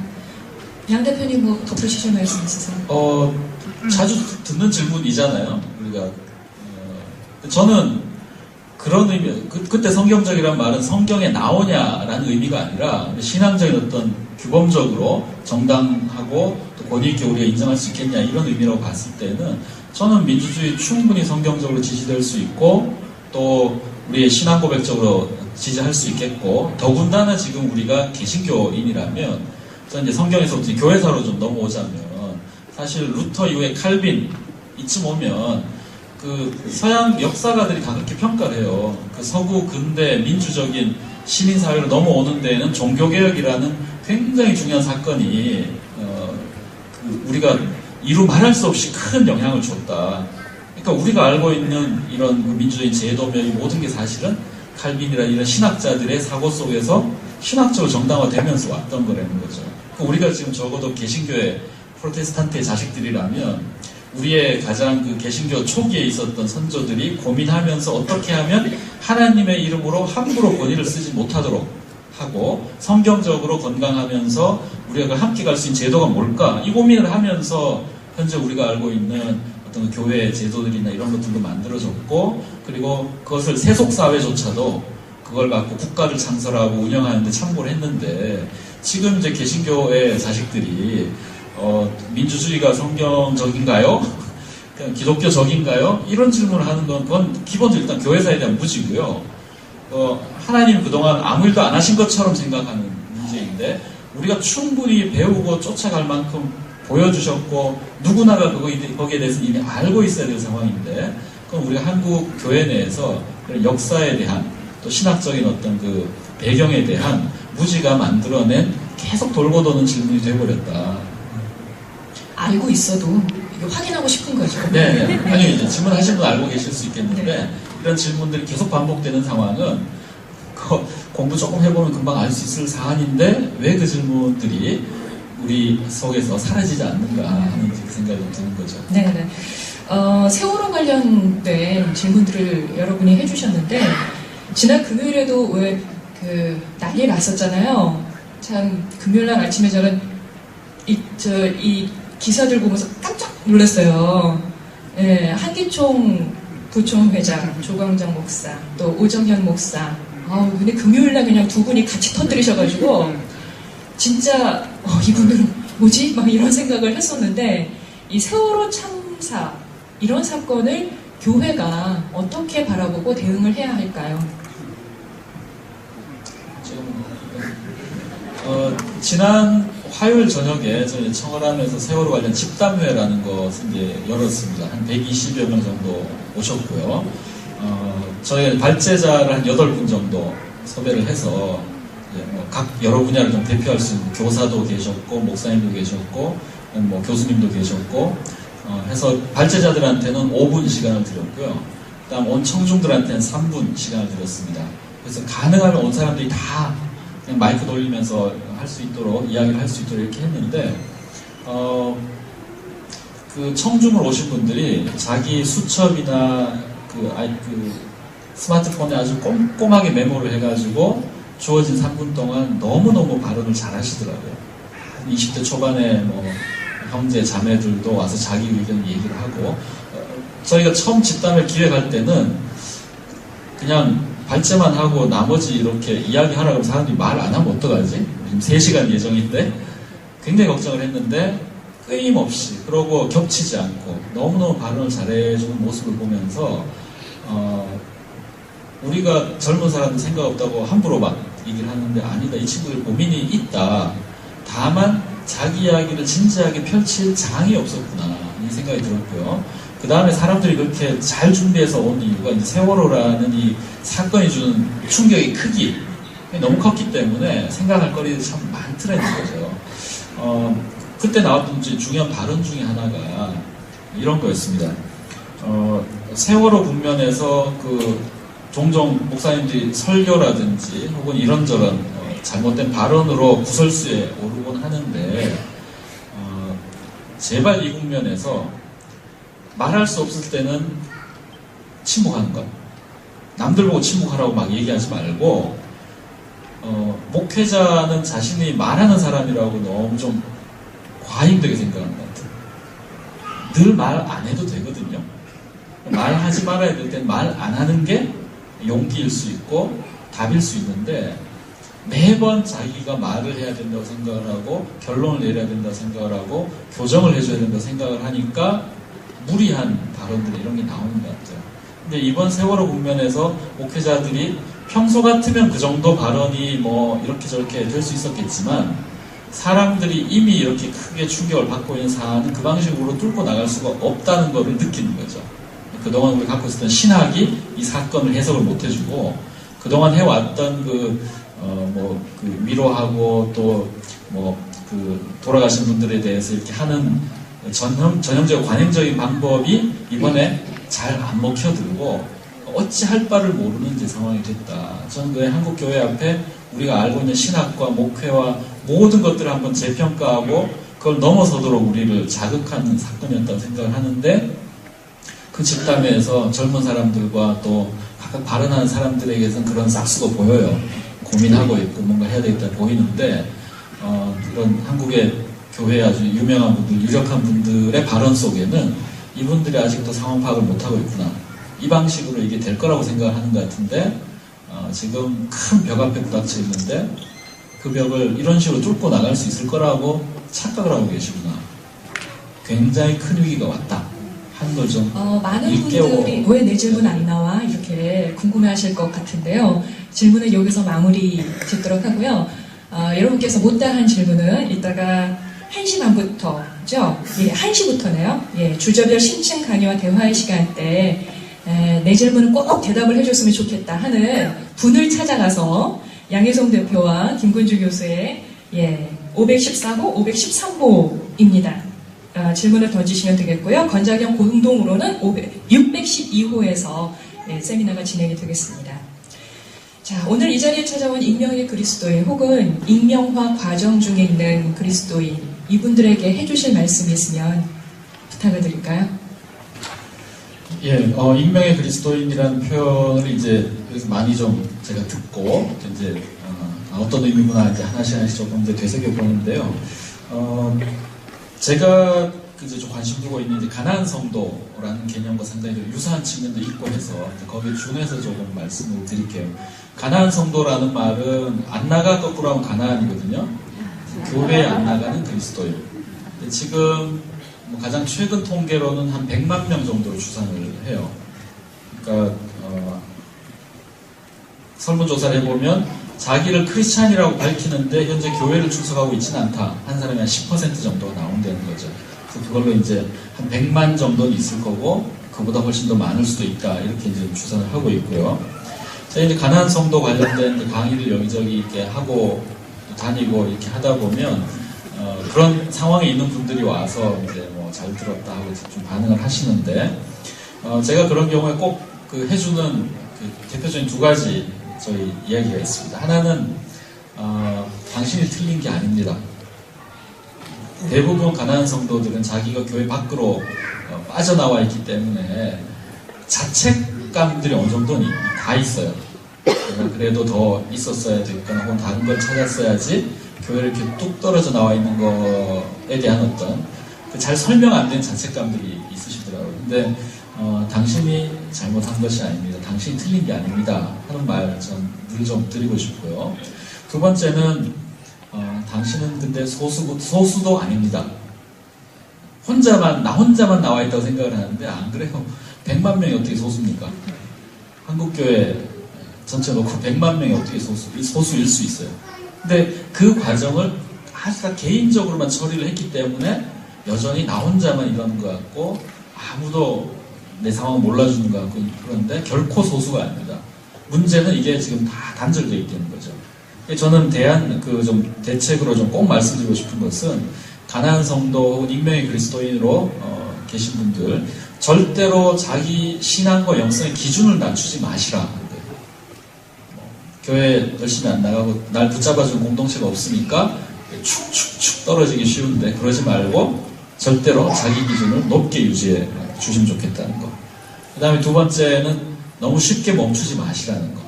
양 대표님 뭐 덧붙이실 말씀 있으세요? 자주 듣는 질문이잖아요. 우리가 저는 그런 의미, 그때 성경적이란 말은 성경에 나오냐라는 의미가 아니라 신앙적인 어떤 규범적으로 정당하고 또 권위 있게 우리가 인정할 수 있겠냐 이런 의미라고 봤을 때는 저는 민주주의 충분히 성경적으로 지지될 수 있고 또 우리의 신앙 고백적으로 지지할 수 있겠고 더군다나 지금 우리가 개신교인이라면 저는 이제 성경에서부터 교회사로 좀 넘어오자면 사실 루터 이후에 칼빈 이쯤 오면 그 서양 역사가들이 다 그렇게 평가를 해요. 그 서구 근대 민주적인 시민사회로 넘어오는 데에는 종교개혁이라는 굉장히 중요한 사건이 우리가 이루 말할 수 없이 큰 영향을 줬다. 그러니까 우리가 알고 있는 이런 민주적인 제도며 이 모든 게 사실은 칼빈이나 이런 신학자들의 사고 속에서 신학적으로 정당화되면서 왔던 거라는 거죠. 우리가 지금 적어도 개신교의 프로테스탄트의 자식들이라면 우리의 가장 그 개신교 초기에 있었던 선조들이 고민하면서 어떻게 하면 하나님의 이름으로 함부로 권위를 쓰지 못하도록 하고 성경적으로 건강하면서 우리가 함께 갈 수 있는 제도가 뭘까? 이 고민을 하면서 현재 우리가 알고 있는 어떤 교회 제도들이나 이런 것들도 만들어졌고 그리고 그것을 세속사회조차도 그걸 갖고 국가를 창설하고 운영하는데 참고를 했는데 지금 이제 개신교의 자식들이 민주주의가 성경적인가요? 그냥 기독교적인가요? 이런 질문을 하는 건 그건 기본적으로 일단 교회사에 대한 무지고요. 하나님 그동안 아무 일도 안 하신 것처럼 생각하는 문제인데 우리가 충분히 배우고 쫓아갈 만큼 보여주셨고 누구나가 거기에 대해서 이미 알고 있어야 될 상황인데 그럼 우리가 한국 교회 내에서 역사에 대한 또 신학적인 어떤 그 배경에 대한 무지가 만들어낸 계속 돌고 도는 질문이 돼버렸다. 알고 있어도 이거 확인하고 싶은 거죠. 네. 아니, 이제 질문하신 분 알고 계실 수 있겠는데, 네. 이런 질문들이 계속 반복되는 상황은, 공부 조금 해보면 금방 알 수 있을 사안인데, 왜 그 질문들이 우리 속에서 사라지지 않는가 하는 생각이 드는 거죠. 네네. 세월호 관련된 질문들을 여러분이 해주셨는데, 지난 금요일에도 왜 난리 났었잖아요. 참, 금요일날 아침에 저는 이 기사들 보면서 깜짝 놀랐어요. 예, 한기총 부총회장, 조광정 목사, 또 오정현 목사. 근데 금요일날 그냥 두 분이 같이 터뜨리셔가지고, 진짜, 이분들은 뭐지? 막 이런 생각을 했었는데, 이 세월호 참사, 이런 사건을 교회가 어떻게 바라보고 대응을 해야 할까요? 지난 화요일 저녁에 저희 청어람에서 세월호 관련 집담회라는 것을 이제 열었습니다. 한 120여 명 정도 오셨고요. 저희 발제자를 한 8분 정도 섭외를 해서 각 여러 분야를 좀 대표할 수 있는 교사도 계셨고 목사님도 계셨고 뭐 교수님도 계셨고 해서 발제자들한테는 5분 시간을 드렸고요. 그다음 온 청중들한테는 3분 시간을 드렸습니다. 그래서 가능하면 온 사람들이 다 그냥 마이크 돌리면서 할 수 있도록 이야기를 할 수 있도록 이렇게 했는데 그 청중을 오신 분들이 자기 수첩이나 그 스마트폰에 아주 꼼꼼하게 메모를 해가지고 주어진 3분 동안 너무너무 발언을 잘 하시더라고요. 20대 초반에 뭐 형제 자매들도 와서 자기 의견 얘기를 하고 저희가 처음 집담을 기획할 때는 그냥 발제만 하고 나머지 이렇게 이야기하라고 하면 사람들이 말 안 하면 어떡하지? 지금 3시간 예정인데 굉장히 걱정을 했는데 끊임없이 그러고 겹치지 않고 너무너무 발언을 잘해주는 모습을 보면서 우리가 젊은 사람들 생각 없다고 함부로 막 얘기를 하는데 아니다. 이 친구들 고민이 있다. 다만 자기 이야기를 진지하게 펼칠 장이 없었구나. 이 생각이 들었고요. 그 다음에 사람들이 그렇게 잘 준비해서 온 이유가 이제 세월호라는 이 사건이 주는 충격의 크기 너무 컸기 때문에 생각할 거리들이 참 많더라는 거죠. 그때 나왔던 중요한 발언 중에 하나가 이런 거였습니다. 세월호 국면에서 그 종종 목사님들이 설교라든지 혹은 이런저런 잘못된 발언으로 구설수에 오르곤 하는데 제발 이 국면에서 말할 수 없을 때는 침묵하는 것. 남들 보고 침묵하라고 막 얘기하지 말고 목회자는 자신이 말하는 사람이라고 너무 좀 과잉되게 생각하는 것 같아요. 늘 말 안 해도 되거든요. 말하지 말아야 될 땐 말 안 하는 게 용기일 수 있고 답일 수 있는데 매번 자기가 말을 해야 된다고 생각을 하고 결론을 내려야 된다고 생각을 하고 교정을 해줘야 된다고 생각을 하니까 무리한 발언들 이런 게 나오는 것 같아요. 근데 이번 세월호 국면에서 목회자들이 평소 같으면 그 정도 발언이 뭐 이렇게 저렇게 될 수 있었겠지만 사람들이 이미 이렇게 크게 충격을 받고 있는 사안은 그 방식으로 뚫고 나갈 수가 없다는 것을 느끼는 거죠. 그동안 우리 갖고 있었던 신학이 이 사건을 해석을 못 해주고 그동안 해왔던 그 위로하고 또 돌아가신 분들에 대해서 이렇게 하는 전형적인 관행적인 방법이 이번에 잘 안 먹혀들고 어찌할 바를 모르는 이제 상황이 됐다. 저는 그 한국 교회 앞에 우리가 알고 있는 신학과 목회와 모든 것들을 한번 재평가하고 그걸 넘어서도록 우리를 자극하는 사건이었다고 생각을 하는데 그 집담회에서 젊은 사람들과 또 각각 발언하는 사람들에게서는 그런 싹수가 보여요. 고민하고 있고 뭔가 해야 되겠다 보이는데 그런 한국의 교회 아주 유명한 분들, 유력한 분들의 발언 속에는 이분들이 아직도 상황 파악을 못하고 있구나. 이 방식으로 이게 될 거라고 생각을 하는 것 같은데 지금 큰 벽 앞에 부닥쳐 있는데 그 벽을 이런 식으로 뚫고 나갈 수 있을 거라고 착각을 하고 계시구나. 굉장히 큰 위기가 왔다. 하는 걸 좀 많은 일깨워. 분들이 왜 내 질문 안 나와? 이렇게 궁금해하실 것 같은데요. 질문은 여기서 마무리 짓도록 하고요. 여러분께서 못다한 질문은 이따가 1시 반부터죠? 예, 1시부터네요. 예, 주저별 심층 강의와 대화의 시간 때 내 질문은 꼭 대답을 해줬으면 좋겠다 하는 분을 찾아가서 양혜성 대표와 김근주 교수의 514호, 513호입니다. 질문을 던지시면 되겠고요. 건자경 공동으로는 612호에서 세미나가 진행이 되겠습니다. 자, 오늘 이 자리에 찾아온 익명의 그리스도인 혹은 익명화 과정 중에 있는 그리스도인 이분들에게 해주실 말씀이 있으면 부탁을 드릴까요? 예, 익명의 그리스도인이라는 표현을 이제 여기서 많이 좀 제가 듣고 이제 어떤 의미구나 이제 하나씩 조금 이제 되새겨 보는데요. 제가 이제 좀 관심 두고 있는 이제 가나안 성도라는 개념과 상당히 좀 유사한 측면도 있고 해서 거기에 준해서 조금 말씀을 드릴게요. 가나안 성도라는 말은 안 나가 거꾸로 하면 가나안이거든요. 교회에 안 나가는 그리스도인. 근데 지금 가장 최근 통계로는 한 100만 명 정도로 추산을 해요. 그러니까 설문조사를 해보면 자기를 크리스찬이라고 밝히는데 현재 교회를 출석하고 있지는 않다. 한 사람이 한 10% 정도가 나온다는 거죠. 그래서 그걸로 이제 한 100만 정도는 있을 거고 그보다 훨씬 더 많을 수도 있다. 이렇게 이제 추산을 하고 있고요. 제가 이제 가나안 성도 관련된 강의를 여기저기 이렇게 하고 다니고 이렇게 하다 보면 그런 상황에 있는 분들이 와서 이제 뭐 잘 들었다 하고 좀 반응을 하시는데 제가 그런 경우에 꼭 그 해주는 그 대표적인 두 가지 저희 이야기가 있습니다. 하나는 당신이 틀린 게 아닙니다. 대부분 가나안 성도들은 자기가 교회 밖으로 빠져나와 있기 때문에 자책감들이 어느 정도는 다 있어요. 그래도 더 있었어야 됐거나 혹은 다른 걸 찾았어야지 교회를 이렇게 뚝 떨어져 나와 있는 거에 대한 어떤 잘 설명 안 된 자책감들이 있으시더라고요. 근데 당신이 잘못한 것이 아닙니다. 당신이 틀린 게 아닙니다. 하는 말 전 늘 좀 드리고 싶고요. 두 번째는 당신은 근데 소수도 아닙니다. 나 혼자만 나와 있다고 생각을 하는데 안 그래요. 100만 명이 어떻게 소수입니까? 한국교회 전체 놓고 100만 명이 어떻게 소수일 수 있어요. 근데 그 과정을 아주 다 개인적으로만 처리를 했기 때문에 여전히 나 혼자만 이러는 것 같고 아무도 내 상황을 몰라주는 것 같고 그런데 결코 소수가 아닙니다. 문제는 이게 지금 다 단절되어 있다는 거죠. 저는 대책으로 좀 꼭 말씀드리고 싶은 것은 가나안 성도 혹은 익명의 그리스도인으로 계신 분들 절대로 자기 신앙과 영성의 기준을 낮추지 마시라. 교회 열심히 안 나가고 날 붙잡아주는 공동체가 없으니까 축축축 떨어지기 쉬운데 그러지 말고 절대로 자기 기준을 높게 유지해 주시면 좋겠다는 거. 그 다음에 두 번째는 너무 쉽게 멈추지 마시라는 거.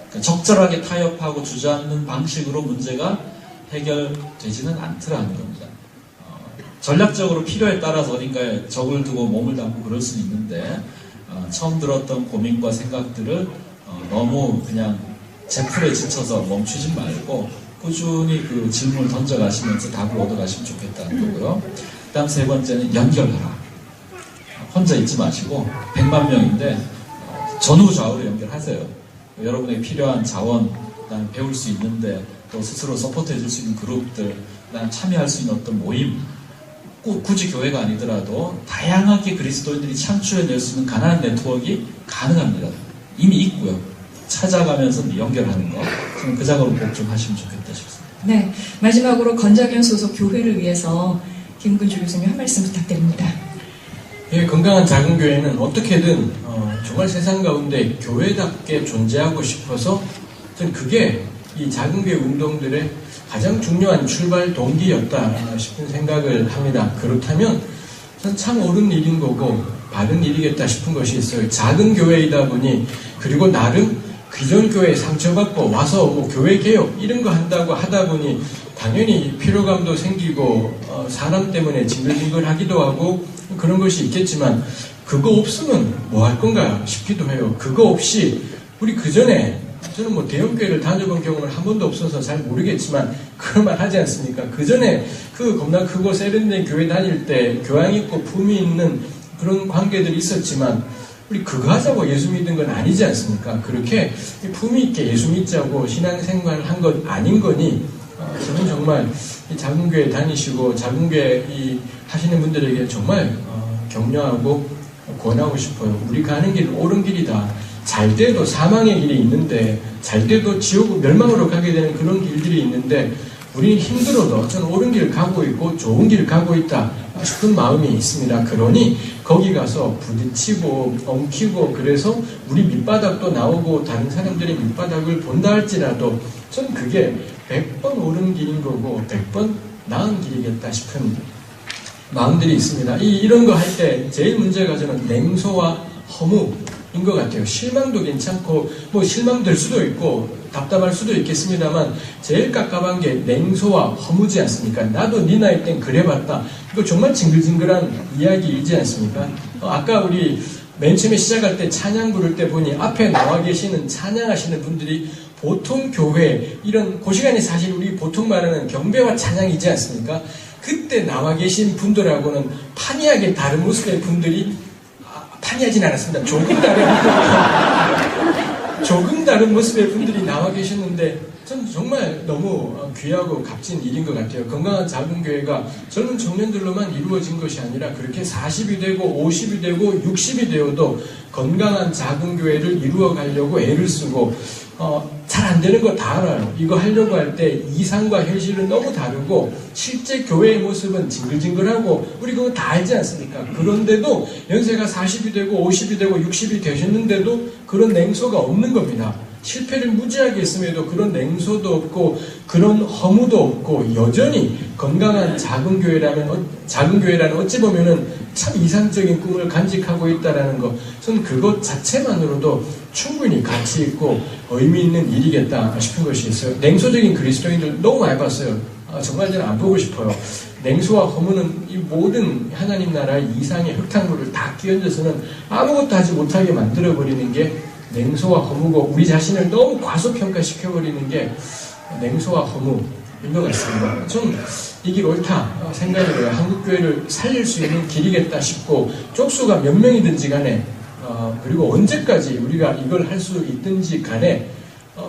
그러니까 적절하게 타협하고 주저앉는 방식으로 문제가 해결되지는 않더라는 겁니다. 전략적으로 필요에 따라서 어딘가에 적을 두고 몸을 담고 그럴 수는 있는데 처음 들었던 고민과 생각들을 너무 그냥 제풀에 지쳐서 멈추지 말고 꾸준히 그 질문을 던져가시면서 답을 얻어가시면 좋겠다는 거고요. 그 다음 세 번째는 연결하라. 혼자 있지 마시고 100만 명인데 전후좌우로 연결하세요. 여러분에게 필요한 자원, 그다음에 배울 수 있는데 또 스스로 서포트해 줄 수 있는 그룹들, 그다음에 참여할 수 있는 어떤 모임, 꼭 굳이 교회가 아니더라도 다양하게 그리스도인들이 창출해낼 수 있는 가난한 네트워크가 가능합니다. 이미 있고요. 찾아가면서 연결하는 거, 저는 그 작업을 꼭 좀 하시면 좋겠다 싶습니다. 네, 마지막으로 건자경 소속 교회를 위해서 김근주 교수님 한 말씀 부탁드립니다. 예, 건강한 작은 교회는 어떻게든 정말 세상 가운데 교회답게 존재하고 싶어서 저는 그게 이 작은 교회 운동들의 가장 중요한 출발 동기였다 싶은 생각을 합니다. 그렇다면 전 참 옳은 일인 거고 바른 일이겠다 싶은 것이 있어요. 작은 교회이다 보니 그리고 나름 기존 교회에 상처받고 와서 뭐 교회 개혁 이런 거 한다고 하다 보니 당연히 피로감도 생기고 사람 때문에 징글징글하기도 하고 그런 것이 있겠지만 그거 없으면 뭐 할 건가 싶기도 해요. 그거 없이 우리 그 전에 저는 뭐 대형교회를 다녀본 경험을 한 번도 없어서 잘 모르겠지만 그런 말 하지 않습니까? 그 전에 그 겁나 크고 세련된 교회 다닐 때 교양 있고 품위 있는 그런 관계들이 있었지만 우리 그거 하자고 예수 믿은 건 아니지 않습니까? 그렇게 품위 있게 예수 믿자고 신앙생활을 한 건 아닌 거니 저는 정말 이 작은 교회 다니시고 작은 교회 하시는 분들에게 정말 격려하고 권하고 싶어요. 우리 가는 길 옳은 길이다. 잘 돼도 사망의 길이 있는데 잘 돼도 지옥 멸망으로 가게 되는 그런 길들이 있는데 우리는 힘들어도 저는 옳은 길 가고 있고 좋은 길 가고 있다 싶은 마음이 있습니다. 그러니 거기 가서 부딪히고 엉키고 그래서 우리 밑바닥도 나오고 다른 사람들의 밑바닥을 본다 할지라도 전 그게 100번 옳은 길인 거고 100번 나은 길이겠다 싶은 마음들이 있습니다. 이런 거 할 때 제일 문제가 저는 냉소와 허무인 것 같아요. 실망도 괜찮고 뭐 실망될 수도 있고 답답할 수도 있겠습니다만 제일 깝깝한 게 냉소와 허무지 않습니까? 나도 네 나이 땐 그래봤다. 이거 정말 징글징글한 이야기이지 않습니까? 아까 우리 맨 처음에 시작할 때 찬양 부를 때 보니 앞에 나와 계시는 찬양하시는 분들이 보통 교회 이런 그 시간에 사실 우리 보통 말하는 경배와 찬양이지 않습니까? 그때 나와 계신 분들하고는 판이하게 다른 모습의 분들이 판이하진 않았습니다. 조금 다른 모습의 분들이 나와 계셨는데 전 정말 너무 귀하고 값진 일인 것 같아요. 건강한 작은 교회가 젊은 청년들로만 이루어진 것이 아니라 그렇게 40이 되고 50이 되고 60이 되어도 건강한 작은 교회를 이루어 가려고 애를 쓰고 잘 안 되는 거 다 알아요. 이거 하려고 할 때 이상과 현실은 너무 다르고 실제 교회의 모습은 징글징글하고 우리 그거 다 알지 않습니까? 그런데도 연세가 40이 되고 50이 되고 60이 되셨는데도 그런 냉소가 없는 겁니다. 실패를 무지하게 했음에도 그런 냉소도 없고 그런 허무도 없고 여전히 건강한 작은 교회라는 어찌 보면은 참 이상적인 꿈을 간직하고 있다라는 거, 저는 그것 자체만으로도 충분히 가치 있고 의미 있는 일이겠다 싶은 것이 있어요. 냉소적인 그리스도인들 너무 많이 봤어요. 정말 저는 안 보고 싶어요. 냉소와 허무는 이 모든 하나님 나라의 이상의 흙탕물을 다 끼얹어서는 아무것도 하지 못하게 만들어버리는 게 냉소와 허무고 우리 자신을 너무 과소평가시켜버리는 게 냉소와 허무인 것 같습니다. 좀 이 길 옳다 생각을 해요. 한국교회를 살릴 수 있는 길이겠다 싶고 쪽수가 몇 명이든지 간에 그리고 언제까지 우리가 이걸 할 수 있든지 간에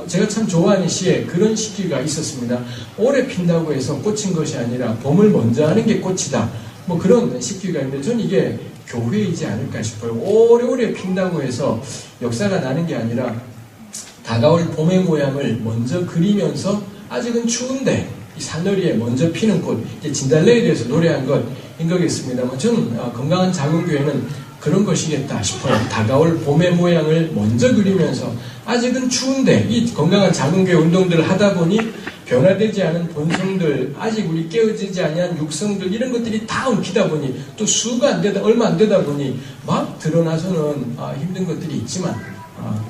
제가 참 좋아하는 시에 그런 시기가 있었습니다. 오래 핀다고 해서 꽃인 것이 아니라 봄을 먼저 하는 게 꽃이다. 뭐 그런 시기가 있는데 저는 이게 교회이지 않을까 싶어요. 오래오래 핀다고 해서 역사가 나는 게 아니라 다가올 봄의 모양을 먼저 그리면서 아직은 추운데 이 산더리에 먼저 피는 꽃, 이제 진달래에 대해서 노래한 것인 거겠습니다만 저는 건강한 작은 교회는 그런 것이겠다 싶어요. 다가올 봄의 모양을 먼저 그리면서 아직은 추운데 이 건강한 작은 교회 운동들을 하다 보니 변화되지 않은 본성들, 아직 우리 깨어지지 않은 육성들 이런 것들이 다 엉키다 보니 또 수가 안 되다 얼마 안 되다 보니 막 드러나서는 힘든 것들이 있지만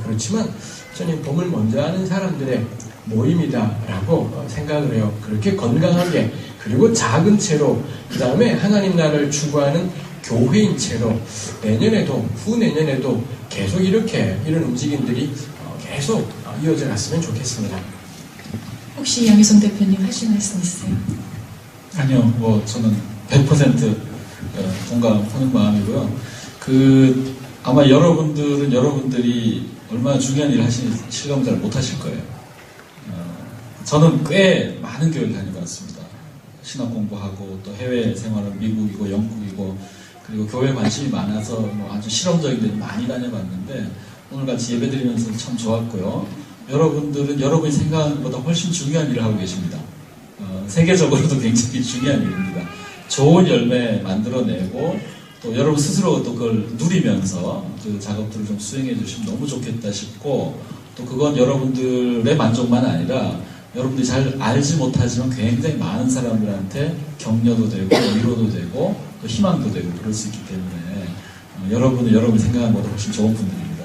그렇지만 저는 봄을 먼저 하는 사람들의 모임이다라고 생각을 해요. 그렇게 건강하게 그리고 작은 채로 그 다음에 하나님 나라를 추구하는 교회인 채로 내년에도 후내년에도 계속 이렇게 이런 움직임들이 계속 이어져 갔으면 좋겠습니다. 혹시 양희성 대표님 하실 말씀 있으세요? 아니요, 뭐 저는 100% 공감하는 마음이고요. 아마 여러분들은 여러분들이 얼마나 중요한 일을 하시는지 실감을 잘 못하실 거예요. 저는 꽤 많은 교회를 다녀봤습니다. 신학 공부하고 또 해외 생활은 미국이고 영국이고 그리고 교회 관심이 많아서 뭐 아주 실험적인 데를 많이 다녀봤는데 오늘 같이 예배드리면서 참 좋았고요. 여러분들은 여러분이 생각하는 것보다 훨씬 중요한 일을 하고 계십니다. 세계적으로도 굉장히 중요한 일입니다. 좋은 열매 만들어내고 또 여러분 스스로 또 그걸 누리면서 그 작업들을 좀 수행해 주시면 너무 좋겠다 싶고 또 그건 여러분들의 만족만 아니라 여러분들이 잘 알지 못하지만 굉장히 많은 사람들한테 격려도 되고 위로도 되고 또 희망도 되고 그럴 수 있기 때문에 여러분은 여러분이 생각하는 것보다 훨씬 좋은 분들입니다.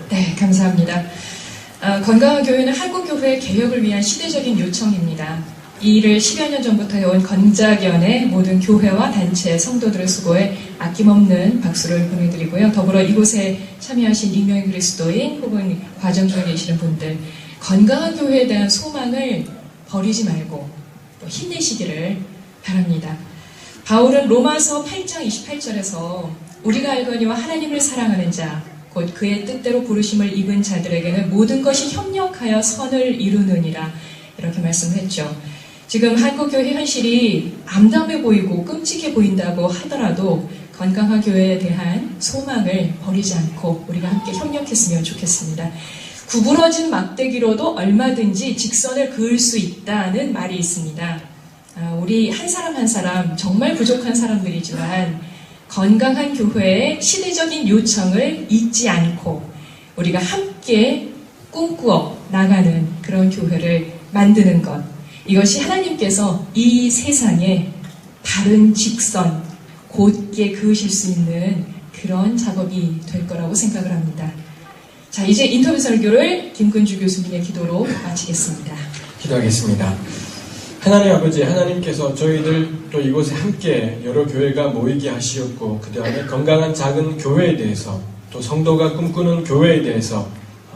네, 감사합니다. 건강한 교회는 한국교회 개혁을 위한 시대적인 요청입니다. 이 일을 10여 년 전부터 해온 건자견의 모든 교회와 단체, 성도들의 수고에 아낌없는 박수를 보내드리고요. 더불어 이곳에 참여하신 익명의 그리스도인 혹은 과정 중에 계시는 분들 건강한 교회에 대한 소망을 버리지 말고 또 힘내시기를 바랍니다. 바울은 로마서 8장 28절에서 우리가 알거니와 하나님을 사랑하는 자 곧 그의 뜻대로 부르심을 입은 자들에게는 모든 것이 협력하여 선을 이루느니라 이렇게 말씀을 했죠. 지금 한국교회 현실이 암담해 보이고 끔찍해 보인다고 하더라도 건강한 교회에 대한 소망을 버리지 않고 우리가 함께 협력했으면 좋겠습니다. 구부러진 막대기로도 얼마든지 직선을 그을 수 있다는 말이 있습니다. 우리 한 사람 한 사람 정말 부족한 사람들이지만 건강한 교회의 시대적인 요청을 잊지 않고 우리가 함께 꿈꾸어 나가는 그런 교회를 만드는 것. 이것이 하나님께서 이 세상에 바른 직선, 곧게 그으실 수 있는 그런 작업이 될 거라고 생각을 합니다. 자, 이제 인터뷰 설교를 김근주 교수님의 기도로 마치겠습니다. 기도하겠습니다. 하나님 아버지, 하나님께서 저희들 또 이곳에 함께 여러 교회가 모이게 하시었고 그 다음에 건강한 작은 교회에 대해서 또 성도가 꿈꾸는 교회에 대해서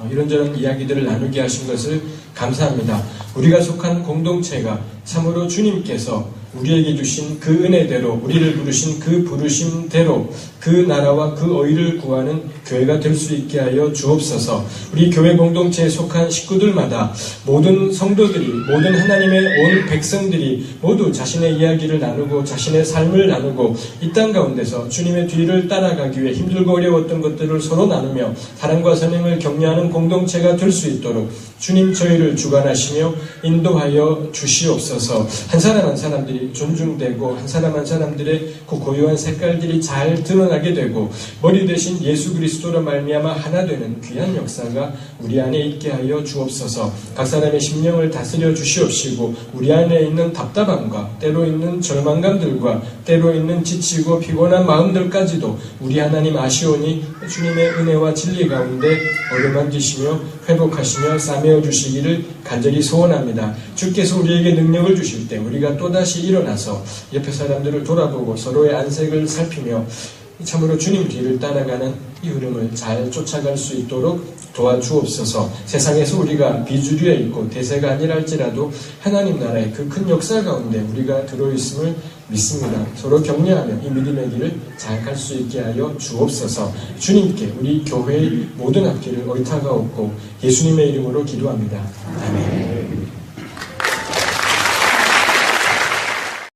이런저런 이야기들을 나누게 하신 것을 감사합니다. 우리가 속한 공동체가 참으로 주님께서 우리에게 주신 그 은혜대로 우리를 부르신 그 부르심대로 그 나라와 그 의를 구하는 교회가 될 수 있게 하여 주옵소서. 우리 교회 공동체에 속한 식구들마다 모든 성도들이 모든 하나님의 온 백성들이 모두 자신의 이야기를 나누고 자신의 삶을 나누고 이 땅 가운데서 주님의 뒤를 따라가기 위해 힘들고 어려웠던 것들을 서로 나누며 사랑과 선행을 격려하는 공동체가 될 수 있도록 주님 저희를 주관하시며 인도하여 주시옵소서. 한 사람 한 사람들이 존중되고 한 사람 한 사람들의 그 고유한 색깔들이 잘 드러나게 되고 머리 대신 예수 그리스도로 말미암아 하나 되는 귀한 역사가 우리 안에 있게 하여 주옵소서. 각 사람의 심령을 다스려 주시옵시고 우리 안에 있는 답답함과 때로 있는 절망감들과 때로 있는 지치고 피곤한 마음들까지도 우리 하나님 아시오니 주님의 은혜와 진리 가운데 어루만지시며 회복하시며 싸매어 주시기를 간절히 소원합니다. 주께서 우리에게 능력을 주실 때 우리가 또다시 일어나서 옆에 사람들을 돌아보고 서로의 안색을 살피며 참으로 주님 뒤를 따라가는 이 흐름을 잘 쫓아갈 수 있도록 도와주옵소서. 세상에서 우리가 비주류에 있고 대세가 아니라 할지라도 하나님 나라의 그 큰 역사 가운데 우리가 들어있음을 믿습니다. 서로 격려하며 이 믿음의 길을 잘 갈 수 있게 하여 주옵소서. 주님께 우리 교회의 모든 앞길을 옳다가 없고 예수님의 이름으로 기도합니다. 아멘.